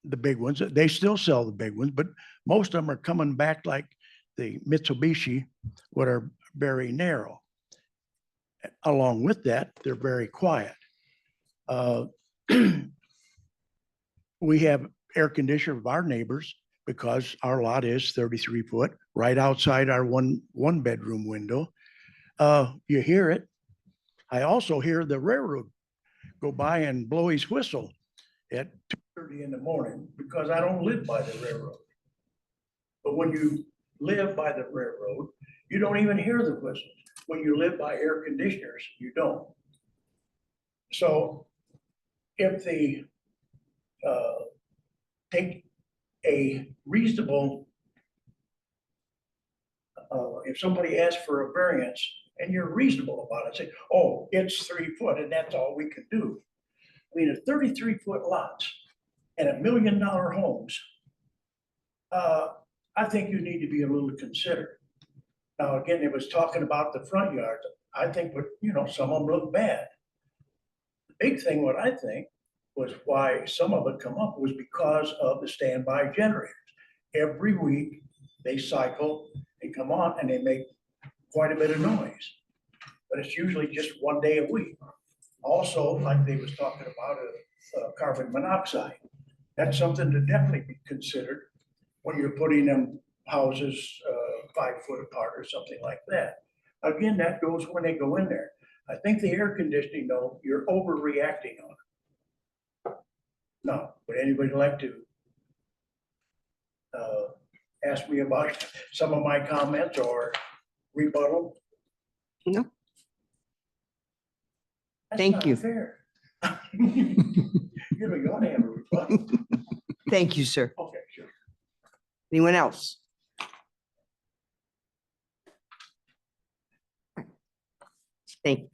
the big ones. They still sell the big ones, but most of them are coming back like the Mitsubishi, what are very narrow. Along with that, they're very quiet. We have air conditioner of our neighbors because our lot is 33 foot right outside our one bedroom window. You hear it. I also hear the railroad go by and blow his whistle at 2:30 in the morning because I don't live by the railroad. But when you live by the railroad, you don't even hear the whistles. When you live by air conditioners, you don't. So if the take a reasonable, if somebody asks for a variance and you're reasonable about it, say, oh, it's 3 foot and that's all we can do. I mean, a 33-foot lots and $1 million homes, I think you need to be a little considerate. Now, again, it was talking about the front yard. I think, but you know, some of them look bad. The big thing, what I think, was why some of it come up was because of the standby generators. Every week, they cycle, they come on, and they make quite a bit of noise. But it's usually just 1 day a week. Also, like they was talking about, carbon monoxide. That's something to definitely be considered when you're putting them houses 5 foot apart or something like that. Again, that goes when they go in there. I think the air conditioning, though, you're overreacting on it. No, would anybody like to ask me about some of my comments or rebuttal? No. That's Thank not you. fair. You know, you ought to have a rebuttal. Thank you, sir. Okay, sure. Anyone else? Thank you.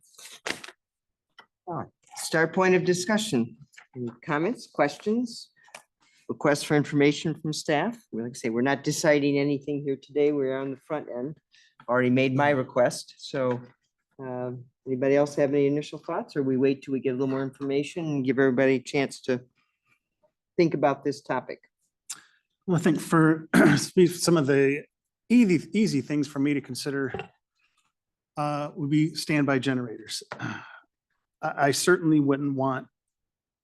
All right, start point of discussion. Any comments, questions? Requests for information from staff? We like to say, we're not deciding anything here today. We're on the front end. Already made my request, so anybody else have any initial thoughts, or we wait till we get a little more information and give everybody a chance to think about this topic? Well, I think for some of the easy things for me to consider would be standby generators. I certainly wouldn't want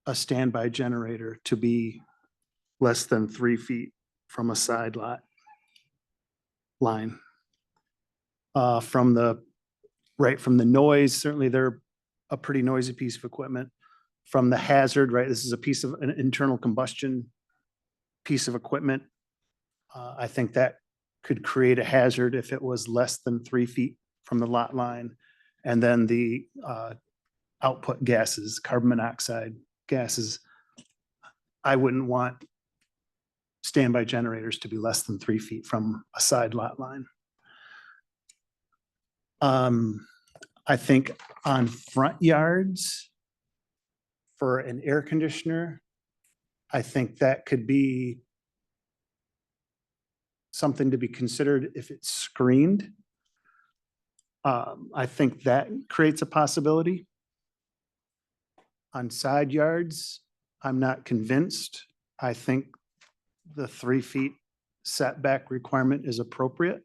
a standby generator to be less than 3 feet from a side lot line. From the noise, certainly they're a pretty noisy piece of equipment. From the hazard, right, this is a piece of an internal combustion piece of equipment. I think that could create a hazard if it was less than 3 feet from the lot line. And then the output gases, carbon monoxide gases, I wouldn't want standby generators to be less than 3 feet from a side lot line. I think on front yards for an air conditioner, I think that could be something to be considered if it's screened. I think that creates a possibility. On side yards, I'm not convinced. I think the 3 feet setback requirement is appropriate.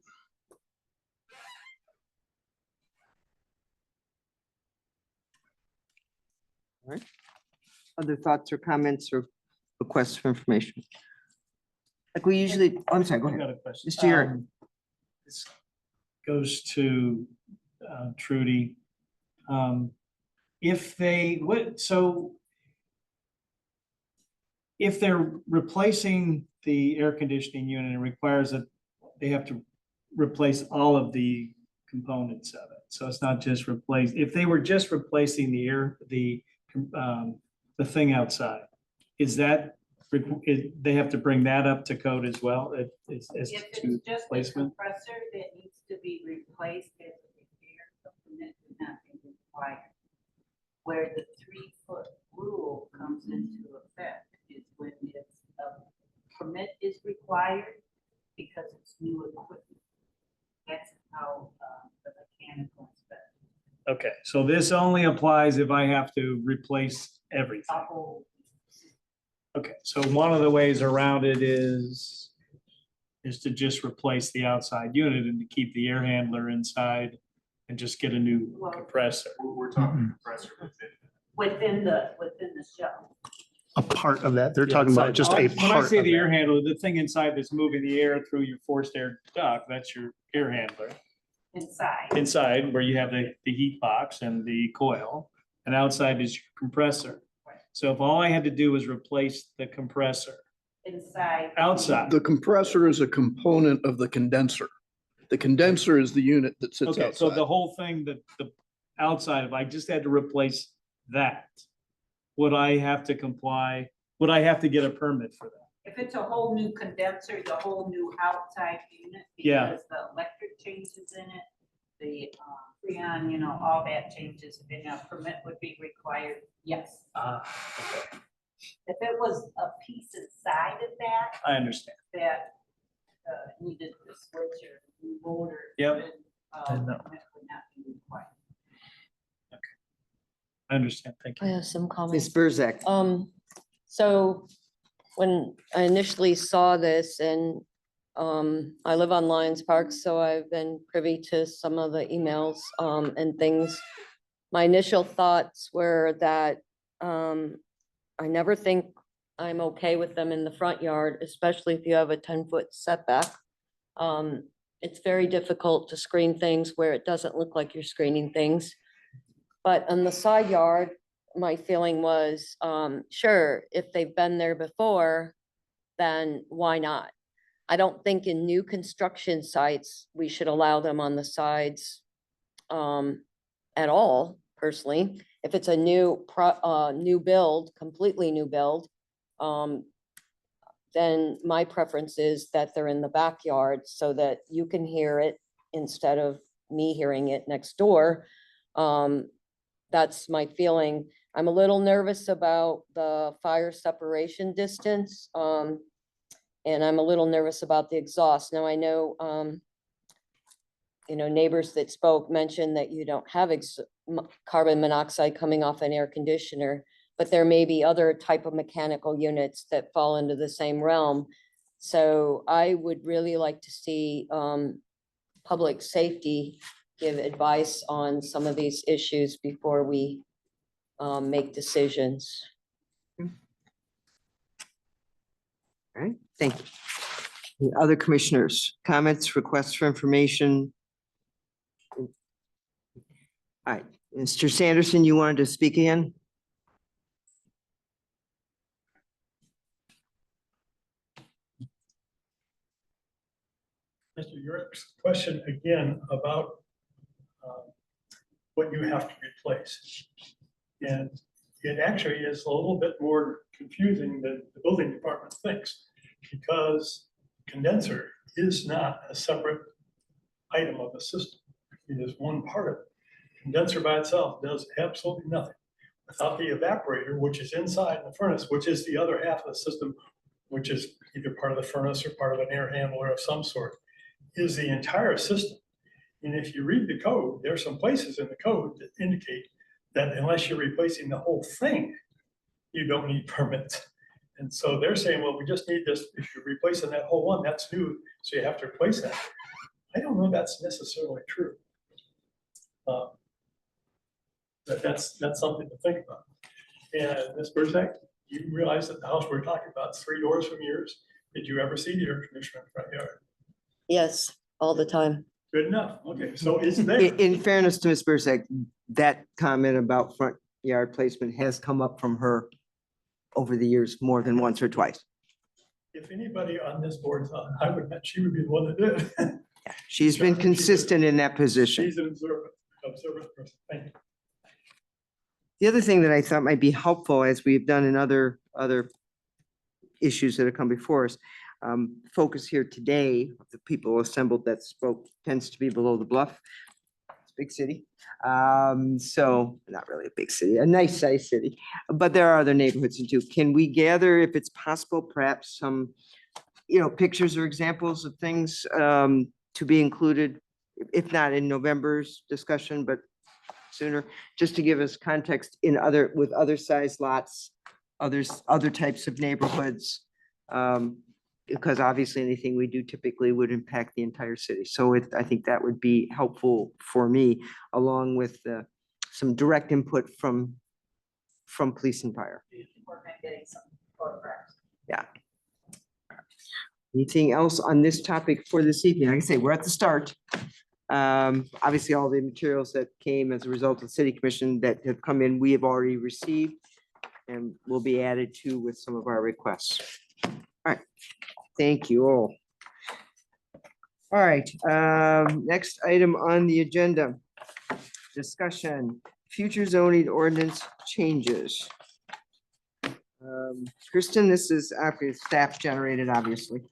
Other thoughts or comments or requests for information? Like we usually, I'm sorry, go I've ahead. got a question. Mr. Yurt. This goes to Trudy. If they would, so if they're replacing the air conditioning unit, it requires that they have to replace all of the components of it. So it's not just replace, if they were just replacing the air, the thing outside, is that, they have to bring that up to code as well? As If to it's just a placement? compressor that needs to be replaced as a repair, the permit would not be required. Where the 3-foot rule comes into effect is when it's, a permit is required because it's new equipment. That's how the mechanical inspection. Okay, so this only applies if I have to replace everything. The whole Okay, so one of the ways around it is to just replace the outside unit and to keep the air handler inside and just get a new Well- compressor. We're talking compressor within. within the shell. A part of that. They're Yeah, talking about outside. just a When I part say of the air that. handler, the thing inside that's moving the air through your forced air duct, that's your air handler. Inside. Inside where you have the heat box and the coil, and outside is your compressor. So if all I had to do was replace the compressor Inside. outside, The compressor is a component of the condenser. The condenser is the unit that sits okay, so the outside. whole thing, the outside, if I just had to replace that, would I have to comply? Would I have to get a permit for that? If it's a whole new condenser, the whole new outside unit. Yeah. Because the electric changes in it, the freon, all that changes, then a permit would be required, yes. Okay, If it was a piece inside of that, I understand. that needed the switch or new motor. Yep. then, Then no. permit would not be required. I understand. Thank I you. have some Ms. comments. Burzak. So when I initially saw this and I live on Lions Park, so I've been privy to some of the emails and things. My initial thoughts were that I never think I'm okay with them in the front yard, especially if you have a 10-foot setback. It's very difficult to screen things where it doesn't look like you're screening things. But on the side yard, my feeling was, sure, if they've been there before, then why not? I don't think in new construction sites, we should allow them on the sides at all, personally. If it's a new build, completely new build, then my preference is that they're in the backyard so that you can hear it instead of me hearing it next door. That's my feeling. I'm a little nervous about the fire separation distance. And I'm a little nervous about the exhaust. Now I know, neighbors that spoke mentioned that you don't have carbon monoxide coming off an air conditioner, but there may be other type of mechanical units that fall into the same realm. So I would really like to see public safety give advice on some of these issues before we make decisions. All right, thank you. The other commissioners, comments, requests for information? All right, Mr. Sanderson, you wanted to speak again? Mr. Yurik's question again about what you have to replace. And it actually is a little bit more confusing than the building department thinks, because condenser is not a separate item of the system. It is one part of it. Condenser by itself does absolutely nothing. Without the evaporator, which is inside the furnace, which is the other half of the system, which is either part of the furnace or part of an air handler of some sort, is the entire system. And if you read the code, there are some places in the code that indicate that unless you're replacing the whole thing, you don't need permits. And so they're saying, well, we just need this, if you're replacing that whole one, that's new, so you have to replace that. I don't know that's necessarily true. But that's something to think about. And Ms. Burzak, you realize that the house we're talking about is 3 doors from yours. Did you ever see the air conditioner in the front yard? Yes, all the time. Good enough. Okay, so it's there. In fairness to Ms. Burzak, that comment about front yard placement has come up from her over the years more than once or twice. If anybody on this board's on, I would bet she would be the one that did. She's been consistent in that position. She's an observant person. Thank you. The other thing that I thought might be helpful, as we've done in other issues that have come before us, focus here today, the people assembled that spoke tends to be below the bluff. It's a big city. So not really a big city, a nice sized city, but there are other neighborhoods too. Can we gather, if it's possible, perhaps some, pictures or examples of things to be included, if not in November's discussion, but sooner, just to give us context with other size lots, other types of neighborhoods. Because obviously anything we do typically would impact the entire city. So I think that would be helpful for me, along with some direct input from police and fire. Work on getting some photographs. Yeah. Anything else on this topic for this evening? Like I say, we're at the start. Obviously, all the materials that came as a result of the city commission that have come in, we have already received and will be added to with some of our requests. All right. Thank you all. All right, next item on the agenda, discussion, future zoning ordinance changes. Kristen, this is after staff generated, obviously.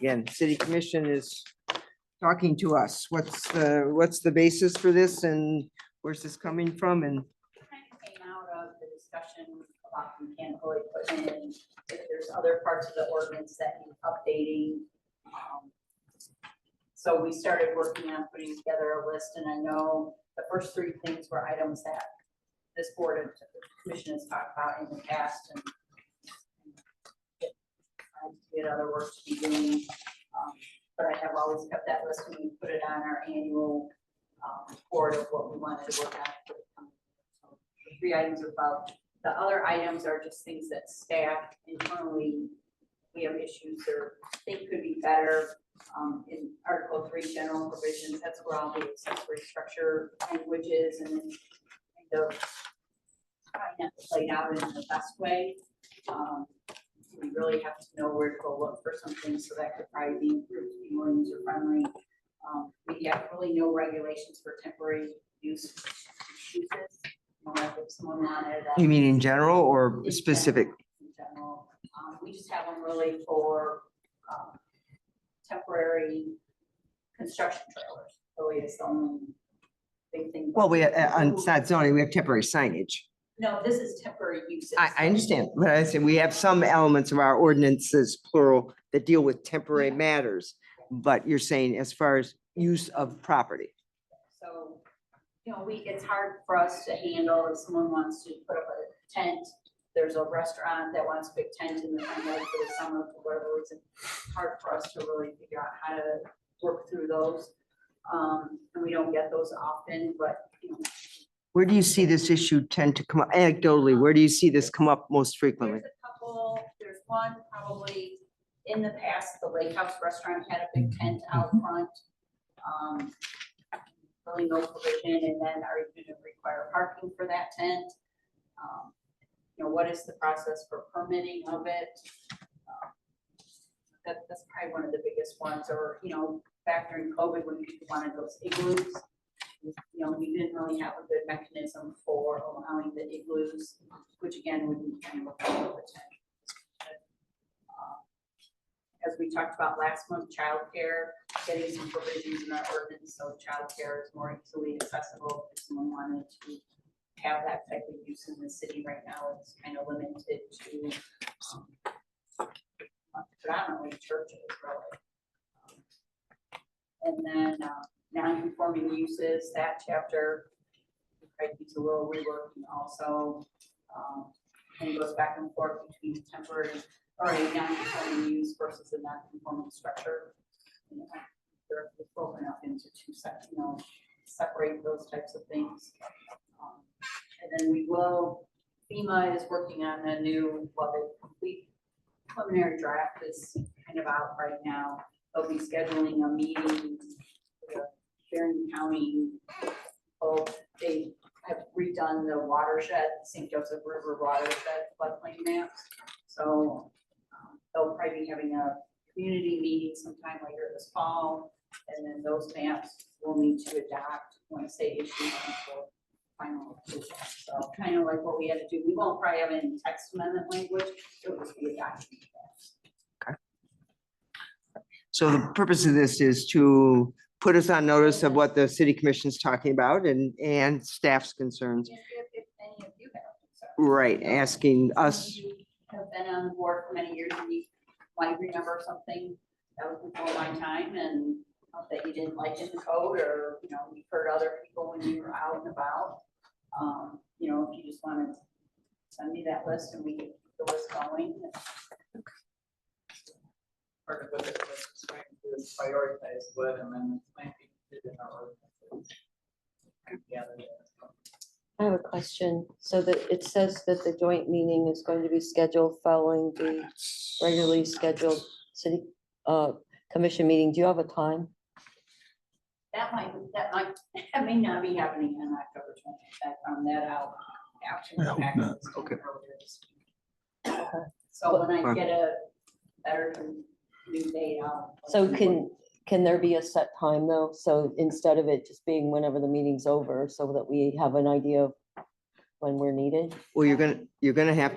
Again, city commission is talking to us. What's the basis for this and where's this coming from? And Kind of came out of the discussion about mechanical equipment and if there's other parts of the ordinance that need updating. So we started working on putting together a list, and I know the first 3 things were items that this board and the commission has talked about in the past and get other work to be doing. But I have always kept that list and we put it on our annual report of what we wanted to work on. So the 3 items are about. The other items are just things that staff internally, we have issues or think could be better. In Article 3 general provisions, that's where all the accessory structure languages and then kind of trying not to play out in the best way. We really have to know where to go look for something, so that could probably be improved, be more user friendly. We have really no regulations for temporary uses. Like if someone wanted, you mean in general or in specific? In general, we just have them really for temporary construction trailers. Really is the only big thing. Well, on side zoning, we have temporary signage. No, this is temporary uses. I understand, but I said we have some elements of our ordinances, plural, that deal with temporary matters. But you're saying as far as use of property. So, it's hard for us to handle if someone wants to put up a tent. There's a restaurant that wants a big tent in the front yard for the summer for whatever reason. It's hard for us to really figure out how to work through those. And we don't get those often, but Where do you see this issue tend to come up anecdotally? Where do you see this come up most frequently? there's a couple, there's one probably in the past, the Lake House Restaurant had a big tent out front. Really no provision, and then are you gonna require parking for that tent? What is the process for permitting of it? That's probably one of the biggest ones, or, back during COVID when people wanted those igloos. We didn't really have a good mechanism for allowing the igloos, which again would be kind of a tent. As we talked about last month, childcare, getting some provisions in our ordinance, so childcare is more easily accessible if someone wanted to have that type of use in the city. Right now, it's kind of limited to predominantly churches, really. And then non-conforming uses, that chapter. Needs a little reworking also. And it goes back and forth between temporary or a non-conforming use versus a non-conforming structure. You know, they're broken up into two sections, you know, separate those types of things. And then we will, FEMA is working on a new, well, the complete preliminary draft is kind of out right now. They'll be scheduling a meeting with the Sharon County. They have redone the watershed, St. Joseph River watershed floodplain maps. So they'll probably be having a community meeting sometime later this fall. And then those maps will need to adopt once they issue them for final approval. So kind of like what we had to do. We won't probably have any text amendment language. It will just be adoption. So the purpose of this is to put us on notice of what the city commission is talking about and staff's concerns. If any of you have concerns. Right, asking us, You have been on the board for many years and you might remember something that was before my time and that you didn't like in the code, or, you know, you've heard other people when you were out and about. You know, if you just want to send me that list and we can keep the list going. Part of what it was trying to do is prioritize what amendments might be considered in our ordinance. Yeah, I have a question. So that it says that the joint meeting is going to be scheduled following the regularly scheduled city commission meeting. Do you have a time? That may not be happening on October 20th. I found that out after I the hope fact. not. It was Okay. earlier this week. So when I get a better new date out. So can there be a set time though? So instead of it just being whenever the meeting's over, so that we have an idea of when we're needed? well, you're gonna have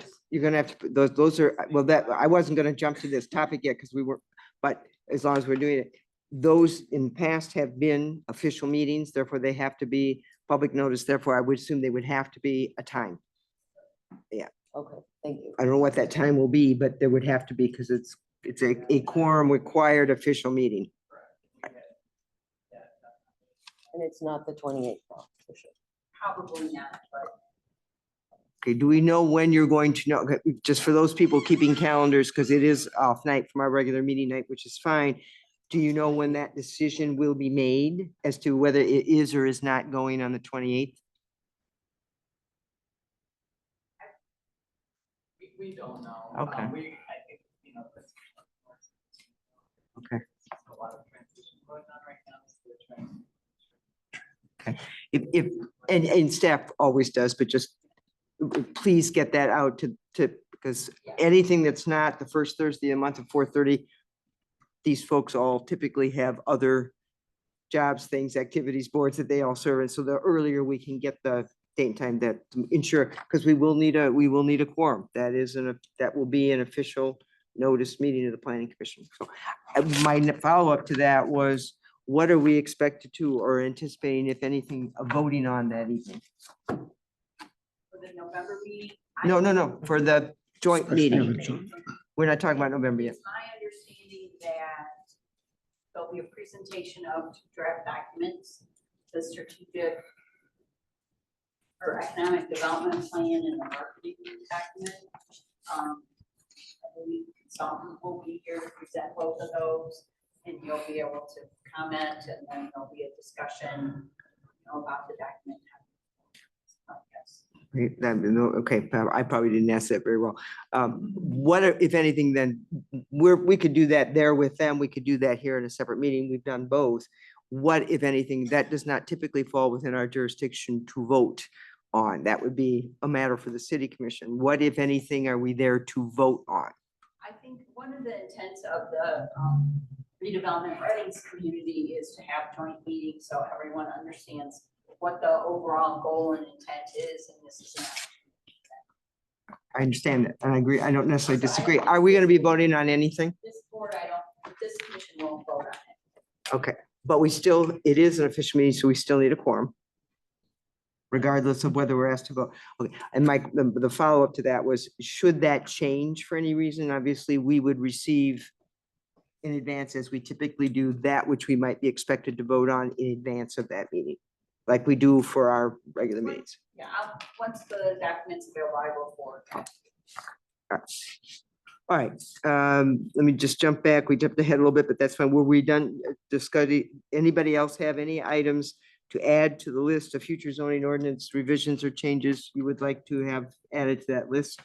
to, those are, well, that, I wasn't gonna jump to this topic yet because we were, but as long as we're doing it, those in past have been official meetings, therefore they have to be public notice, therefore I would assume they would have to be a time. Okay, thank you. I don't know what that time will be, but there would have to be, because it's a quorum required official meeting. And it's not the 28th, though, for sure. Probably not, but Okay, do we know when you're going to know, okay, just for those people keeping calendars, because it is off night from our regular meeting night, which is fine. Do you know when that decision will be made as to whether it is or is not going on the 28th? we don't know. Okay. I think, you know, that's. Okay. A lot of transition going on right now. So they're trying. And staff always does, but just please get that out to, because anything that's not the first Thursday of the month at 4:30, these folks all typically have other jobs, things, activities, boards that they all serve. And so the earlier we can get the date and time that to ensure, because we will need a quorum. That will be an official notice meeting of the planning commission. So my follow-up to that was, what are we expected to or anticipating, if anything, voting on that evening? for the November meeting. No, for the joint meeting. We're not talking about November yet. It's my understanding that there'll be a presentation of draft documents, the strategic or economic development plan and the marketing document. I believe consultant will be here to present both of those, and you'll be able to comment, and then there'll be a discussion, you know, about the document. Yes. Right, okay, I probably didn't ask that very well. What, if anything, then, we could do that there with them, we could do that here in a separate meeting, we've done both. What, if anything, that does not typically fall within our jurisdiction to vote on? That would be a matter for the city commission. What, if anything, are we there to vote on? I think one of the intents of the redevelopment writings community is to have joint meetings so everyone understands what the overall goal and intent is, and this is not. I understand that, and I agree, I don't necessarily disagree. Are we gonna be voting on anything? This board, this commission won't vote on it. Okay, but it is an official meeting, so we still need a quorum, regardless of whether we're asked to vote. Okay, and the follow-up to that was, should that change for any reason, obviously, we would receive in advance as we typically do that which we might be expected to vote on in advance of that meeting, like we do for our regular meetings. Yeah, once the document's available, I will forward that. All right, let me just jump back. We jumped ahead a little bit, but that's fine. Were we done discussing? Anybody else have any items to add to the list of future zoning ordinance revisions or changes you would like to have added to that list?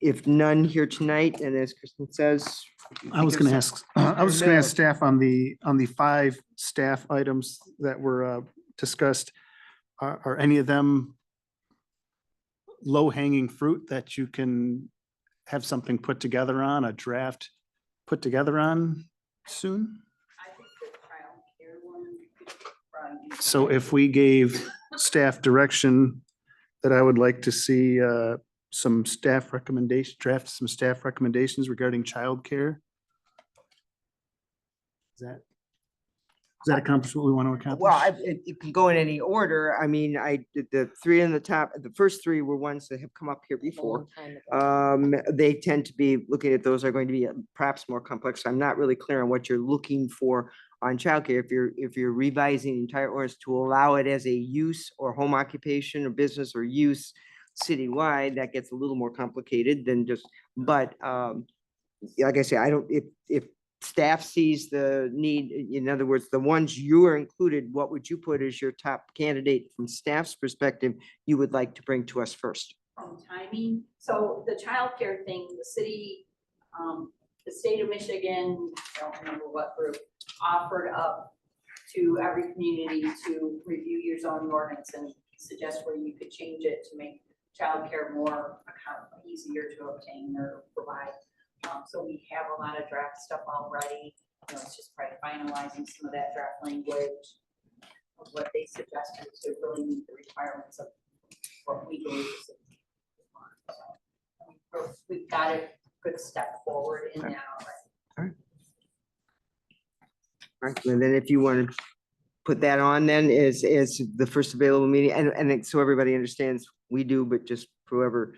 If none here tonight, and as Kristen says. I was gonna ask, staff on the 5 staff items that were discussed. Are any of them low hanging fruit that you can have something put together on, a draft put together on soon? I think the child care one could probably do So if we gave staff direction that I would like to see some staff recommendation, draft some staff recommendations regarding childcare. Does that accomplish what we want to accomplish? Well, it can go in any order. I mean, I did the 3 in the top, the first 3 were ones that have come up here A before. long time ago. They tend to be, looking at those are going to be perhaps more complex. I'm not really clear on what you're looking for on childcare. If you're revising the entire ordinance to allow it as a use or home occupation or business or use citywide, that gets a little more complicated than just, but like I say, I don't, if staff sees the need, in other words, the ones you are included, what would you put as your top candidate from staff's perspective you would like to bring to us first? from timing. So the childcare thing, the city, the state of Michigan, I don't remember what group, offered up to every community to review your zoning ordinance and suggest where you could change it to make childcare more easier to obtain or provide. So we have a lot of draft stuff already. You know, it's just probably finalizing some of that draft language of what they suggested to really meet the requirements of what we believe is. So we've got a good step forward in that already. Right, and then if you want to put that on then is the first available meeting, and so everybody understands, we do, but just whoever,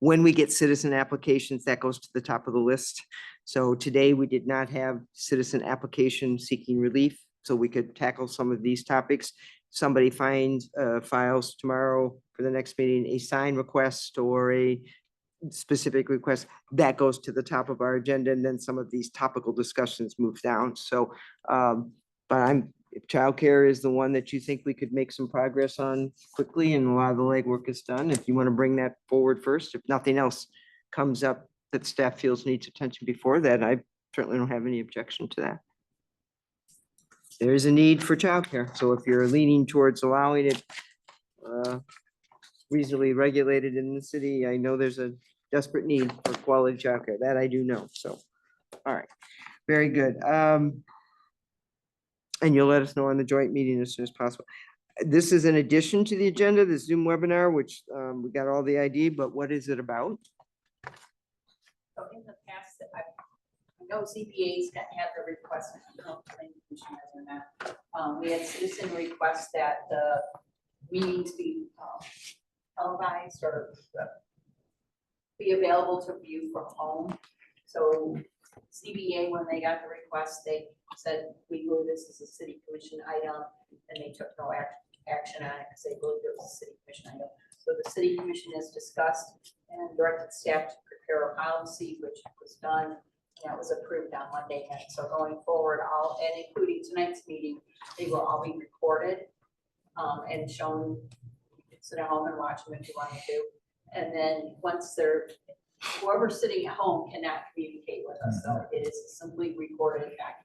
when we get citizen applications, that goes to the top of the list. So today we did not have citizen application seeking relief, so we could tackle some of these topics. Somebody finds files tomorrow for the next meeting, a sign request or a specific request, that goes to the top of our agenda, and then some of these topical discussions move down. So, but if childcare is the one that you think we could make some progress on quickly and a lot of the legwork is done, if you want to bring that forward first, if nothing else comes up that staff feels needs attention before that, I certainly don't have any objection to that. There is a need for childcare, so if you're leaning towards allowing it reasonably regulated in the city, I know there's a desperate need for quality childcare, that I do know, so, all right, very good. And you'll let us know on the joint meeting as soon as possible. This is in addition to the agenda, the Zoom webinar, which we got all the ID, but what is it about? So in the past, I know CPAs that had the request, I don't know if the planning commission has or not. We had citizen requests that the meetings be televised or be available to view from home. So CBA, when they got the request, they said, we believe this is a city commission item, and they took no action on it because they believed it was a city commission item. So the city commission has discussed and directed staff to prepare a policy, which was done, and that was approved on Monday night. So going forward, all, and including tonight's meeting, they will all be recorded and shown. You can sit at home and watch them if you want to. And then once they're, whoever's sitting at home cannot communicate with us, so it is simply recorded document.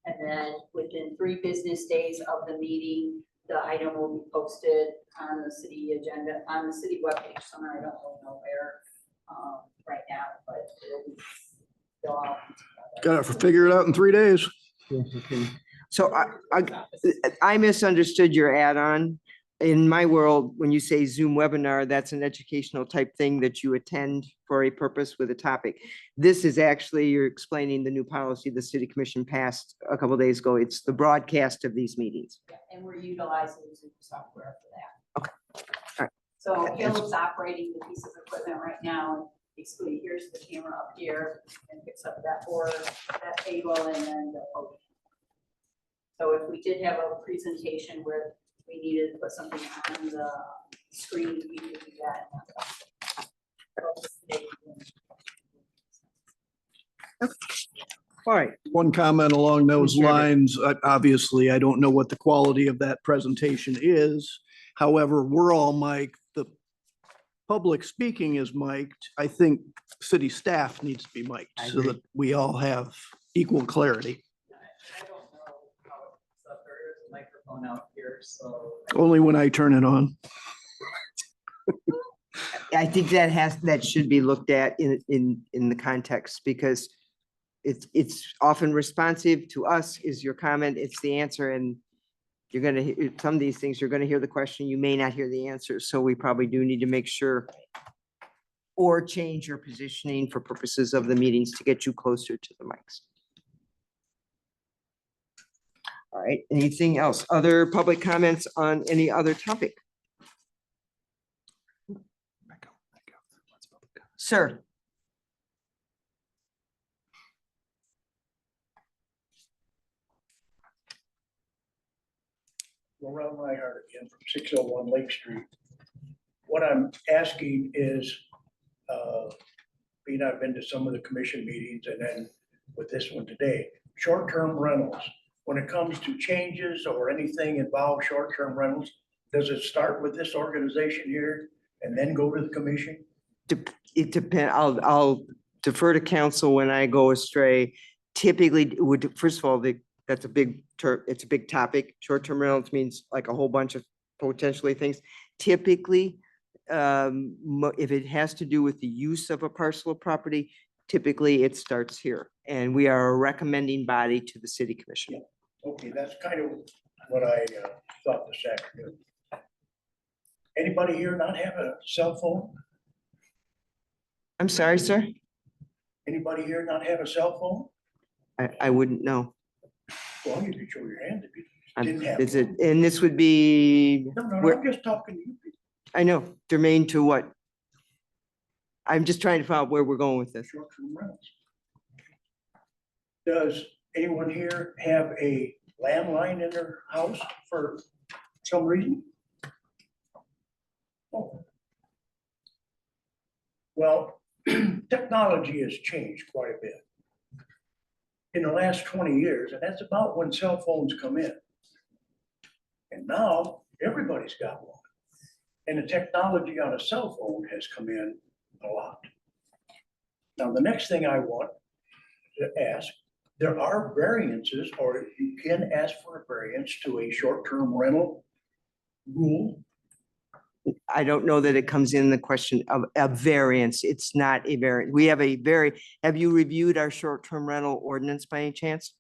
And then within 3 business days of the meeting, the item will be posted on the city agenda, on the city webpage somewhere, I don't know where right now, but it'll be. They'll all be together. Got to figure it out in 3 days. So I misunderstood your add-on. In my world, when you say Zoom webinar, that's an educational type thing that you attend for a purpose with a topic. This is actually, you're explaining the new policy the city commission passed a couple of days ago. It's the broadcast of these meetings. Yeah, and we're utilizing Zoom software for that. Okay. All right. So Caleb's operating the piece of equipment right now. basically, here's the camera up here and picks up that board, that table, and then the podium. So if we did have a presentation where we needed to put something on the screen, we could do that. All right, One comment along those Commissioner Abbott. lines, obviously, I don't know what the quality of that presentation is. However, we're all mic'd, the public speaking is mic'd. I think city staff needs to be mic'd I so agree. that we all have equal clarity. I don't know how it's up there. There's a microphone out here, so. Only when I turn it on. I think that should be looked at in the context because it's often responsive to us is your comment, it's the answer, and you're gonna, some of these things, you're gonna hear the question, you may not hear the answer, so we probably do need to make sure or change your positioning for purposes of the meetings to get you closer to the mics. All right, anything else? Other public comments on any other topic? Sir. Laurel Nyhart again from 601 Lake Street. What I'm asking is, being I've been to some of the commission meetings and then with this one today, short-term rentals. When it comes to changes or anything involved short-term rentals, does it start with this organization here and then go to the commission? It depends, I'll defer to council when I go astray. Typically, it would, first of all, that's a big term, it's a big topic. Short-term rentals means like a whole bunch of potentially things. Typically, if it has to do with the use of a parcel of property, typically it starts here. And we are a recommending body to the city commission. Okay, that's kind of what I thought this afternoon. Anybody here not have a cell phone? I'm sorry, sir? Anybody here not have a cell phone? I wouldn't know. Well, you could show your hand if you I'm- didn't have. Is it, one. and this would be, No, no, where- I'm just talking to you. I know, germane to what? I'm just trying to find out where we're going with this. Short-term rentals. Does anyone here have a landline in their house for some reason? Oh. Well, technology has changed quite a bit in the last 20 years, and that's about when cell phones come in. And now everybody's got one. And the technology on a cell phone has come in a lot. Now, the next thing I want to ask, there are variances, or you can ask for a variance to a short-term rental rule. I don't know that it comes in the question of a variance. It's not a variant. We have have you reviewed our short-term rental ordinance by any chance?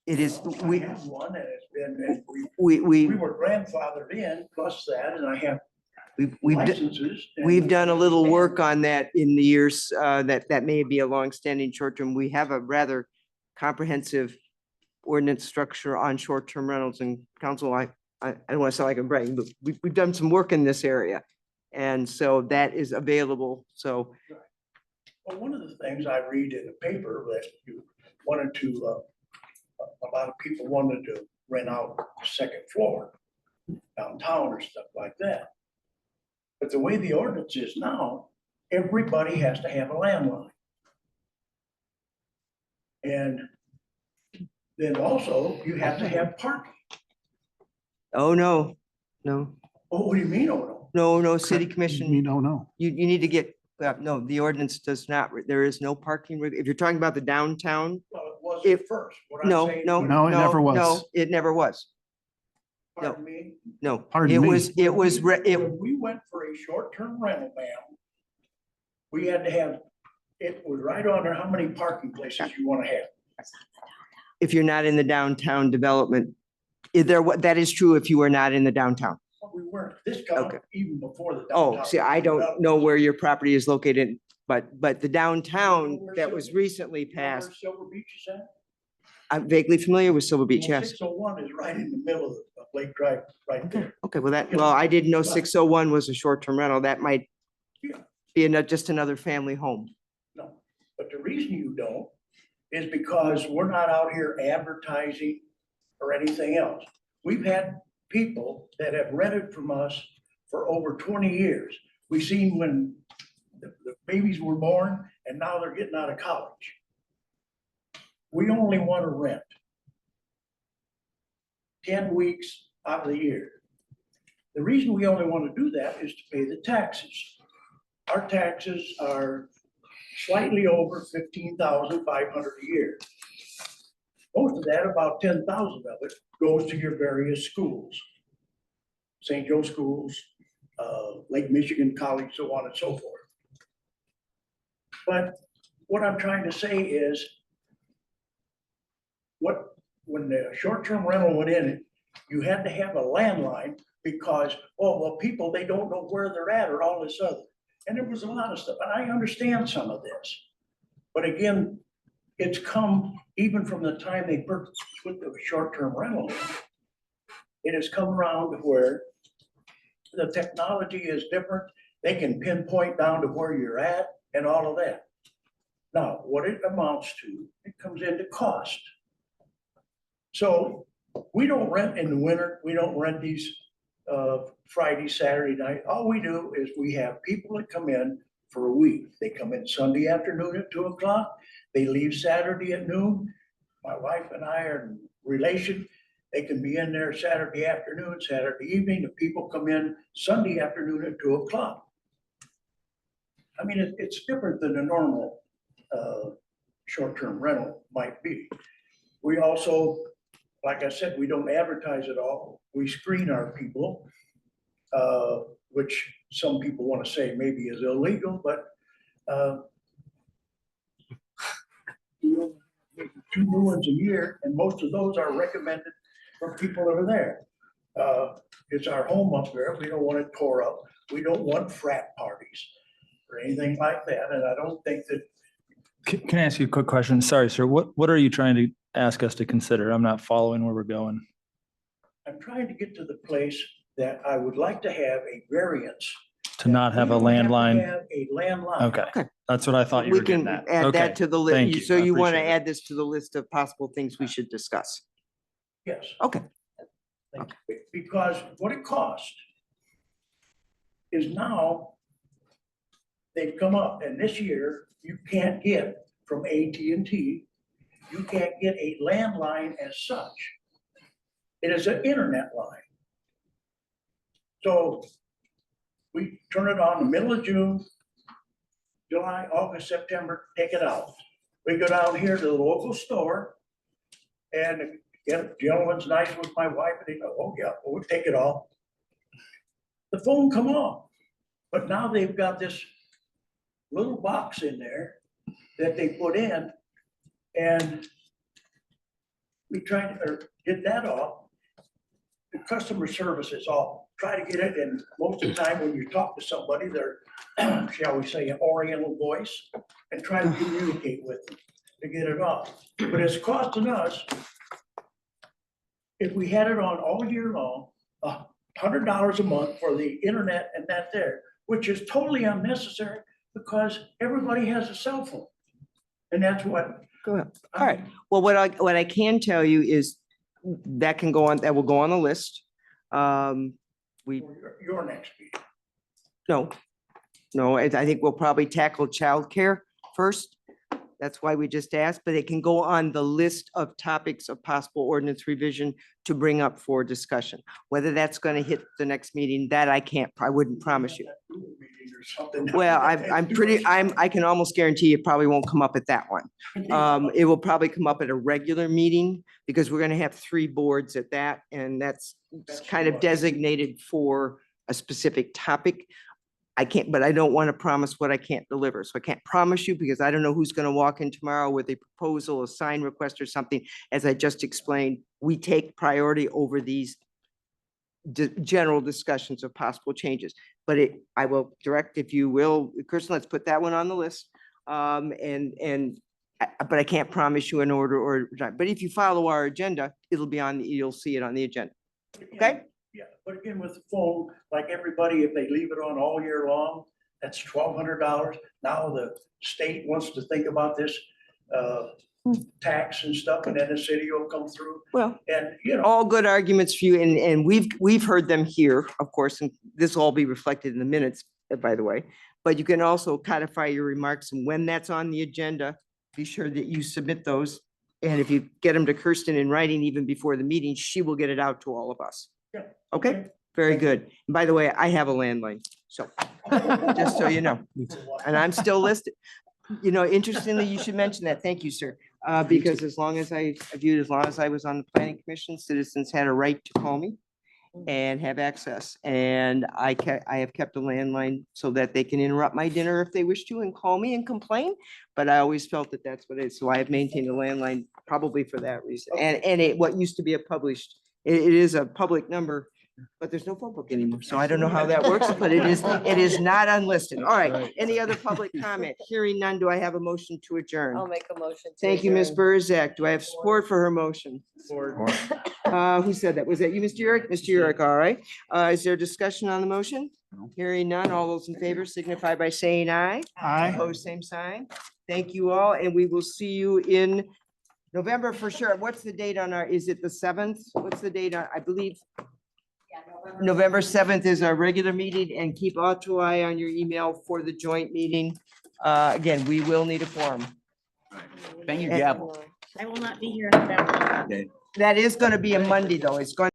It is, I we, have one, and it's been, and we, we we, were grandfathered in, plus that, and I have we've, licenses. and- we've done a little work on that in the years, that may be a longstanding short-term. We have a rather comprehensive ordinance structure on short-term rentals and council. I don't want to sound like I'm bragging, but we've done some work in this area. And so that is available. So Well, one of the things I read in the paper that you wanted to, a lot of people wanted to rent out the second floor downtown or stuff like that. But the way the ordinance is now, everybody has to have a landline. And then also you have to have parking. oh, no, no, Oh, what do you mean? Oh, no. no, city You commission, don't know. you need to get, no, the ordinance does not, there is no parking. If you're talking about the downtown, Well, it was If- at first. What I'm no, saying- no, No, it never was. No, it never was. Pardon me? No, Pardon it me. was, When we went for a short-term rental, ma'am, we had to have, it was right on there, how many parking places you want to have. if you're not in the downtown development, that is true if you are not in the downtown. But we weren't, this come Okay. even before the. Oh, downtown see, I don't development. know where your property is located, but the downtown where that was Silver- recently You know where passed, Silver Beach is at? I'm vaguely familiar with Silver Beach, yes. 601 is right in the middle of Lake Drive, right Okay, there. okay, well, I didn't know 601 was a short-term rental. That might, Yeah. be not just another family home. No, but the reason you don't is because we're not out here advertising or anything else. We've had people that have rented from us for over 20 years. We seen when the babies were born and now they're getting out of college. We only want to rent 10 weeks out of the year. The reason we only want to do that is to pay the taxes. Our taxes are slightly over 15,500 a year. Most of that, about 10,000 of it, goes to your various schools. St. Joe schools, Lake Michigan College, so on and so forth. But what I'm trying to say is, when the short-term rental went in, you had to have a landline because, oh, well, people, they don't know where they're at or all this other. And there was a lot of stuff, and I understand some of this. But again, it's come even from the time they put the short-term rental in. It has come around to where the technology is different. They can pinpoint down to where you're at and all of that. Now, what it amounts to, it comes into cost. So we don't rent in the winter. We don't rent these Friday, Saturday night. All we do is we have people that come in for a week. They come in Sunday afternoon at 2 o'clock. They leave Saturday at noon. My wife and I are in relation. They can be in there Saturday afternoon, Saturday evening. The people come in Sunday afternoon at 2 o'clock. I mean, it's different than a normal short-term rental might be. We also, like I said, we don't advertise at all. We screen our people, which some people want to say maybe is illegal, but maybe 2 new ones a year, and most of those are recommended from people that are there. It's our home up there. We don't want it tore up. We don't want frat parties or anything like that. And I don't think that. Can I ask you a quick question? Sorry, sir. What are you trying to ask us to consider? I'm not following where we're going. I'm trying to get to the place that I would like to have a variance. To not have a We don't to landline? Have a landline. Okay, that's what I thought you We were getting can at. add Okay, that to the thank list. you. So I you want to appreciate it. add this to the list of possible things we should discuss? Yes. Okay. Thank you. Because what it costs is now they've come up, and this year you can't get from AT&T, you can't get a landline as such. It is an internet line. So we turn it on in the middle of June, July, August, September, take it out. We go down here to the local store and the gentleman's nice with my wife and they go, oh yeah, we'll take it off. The phone come on, but now they've got this little box in there that they put in, and we tried to get that off. The customer service is off. Try to get it, and most of the time when you talk to somebody, they're, shall we say, an oriental voice, and try to communicate with them to get it off. But it's costing us, if we had it on all year long, $100 a month for the internet and that there, which is totally unnecessary because everybody has a cell phone. And that's what. Go ahead. All right. Well, what I can tell you is that can go on, that will go on the list. Your next meeting. No, I think we'll probably tackle childcare first. That's why we just asked, but it can go on the list of topics of possible ordinance revision to bring up for discussion. Whether that's going to hit the next meeting, that I wouldn't promise you. Well, I can almost guarantee it probably won't come up at that one. It will probably come up at a regular meeting because we're going to have 3 boards at that, and that's kind of designated for a specific topic. I can't, but I don't want to promise what I can't deliver. So I can't promise you because I don't know who's going to walk in tomorrow with a proposal, a sign request or something. As I just explained, we take priority over these general discussions of possible changes. But I will direct, if you will, Kirsten, let's put that one on the list. But I can't promise you an order or, but if you follow our agenda, it'll be on, you'll see it on the agenda. Okay? Yeah, but again, with the phone, like everybody, if they leave it on all year long, That's $1,200. Now the state wants to think about this tax and stuff, and then the city will come through. Well, And, you know, all good arguments for you, and we've heard them here, of course, and this will all be reflected in the minutes, by the way. But you can also codify your remarks, and when that's on the agenda, be sure that you submit those. And if you get them to Kirsten in writing even before the meeting, she will get it out to all of us. Yeah. Okay, very good. And by the way, I have a landline, so just so you know, and I'm still listed. You know, interestingly, you should mention that. Thank you, sir. Because as long as I viewed, as long as I was on the planning commission, citizens had a right to call me and have access. And I have kept a landline so that they can interrupt my dinner if they wish to and call me and complain. But I always felt that that's what it is. So I have maintained a landline probably for that reason. And what used to be a published, it is a public number, but there's no phone book anymore. So I don't know how that works, but it is not unlisted. All right. Any other public comment? Hearing none, do I have a motion to adjourn? I'll make a motion. to Thank you, Ms. adjourn. Burzak. Do I have support for her motion? Who said that? Was that you, Mr. Yurick? Mr. Yurick, all right. Is there discussion on the motion? Hearing none, all those in favor signify by saying aye. Aye. Opposed, same sign. Thank you all, and we will see you in November for sure. What's the date on our, is it the 7th? What's the date on, I believe November 7th is our regular meeting, and keep auto eye on your email for the joint meeting. Again, we will need a forum. Bang your And- gavel. I will not be here in November. That is going to be a Monday, though. It's going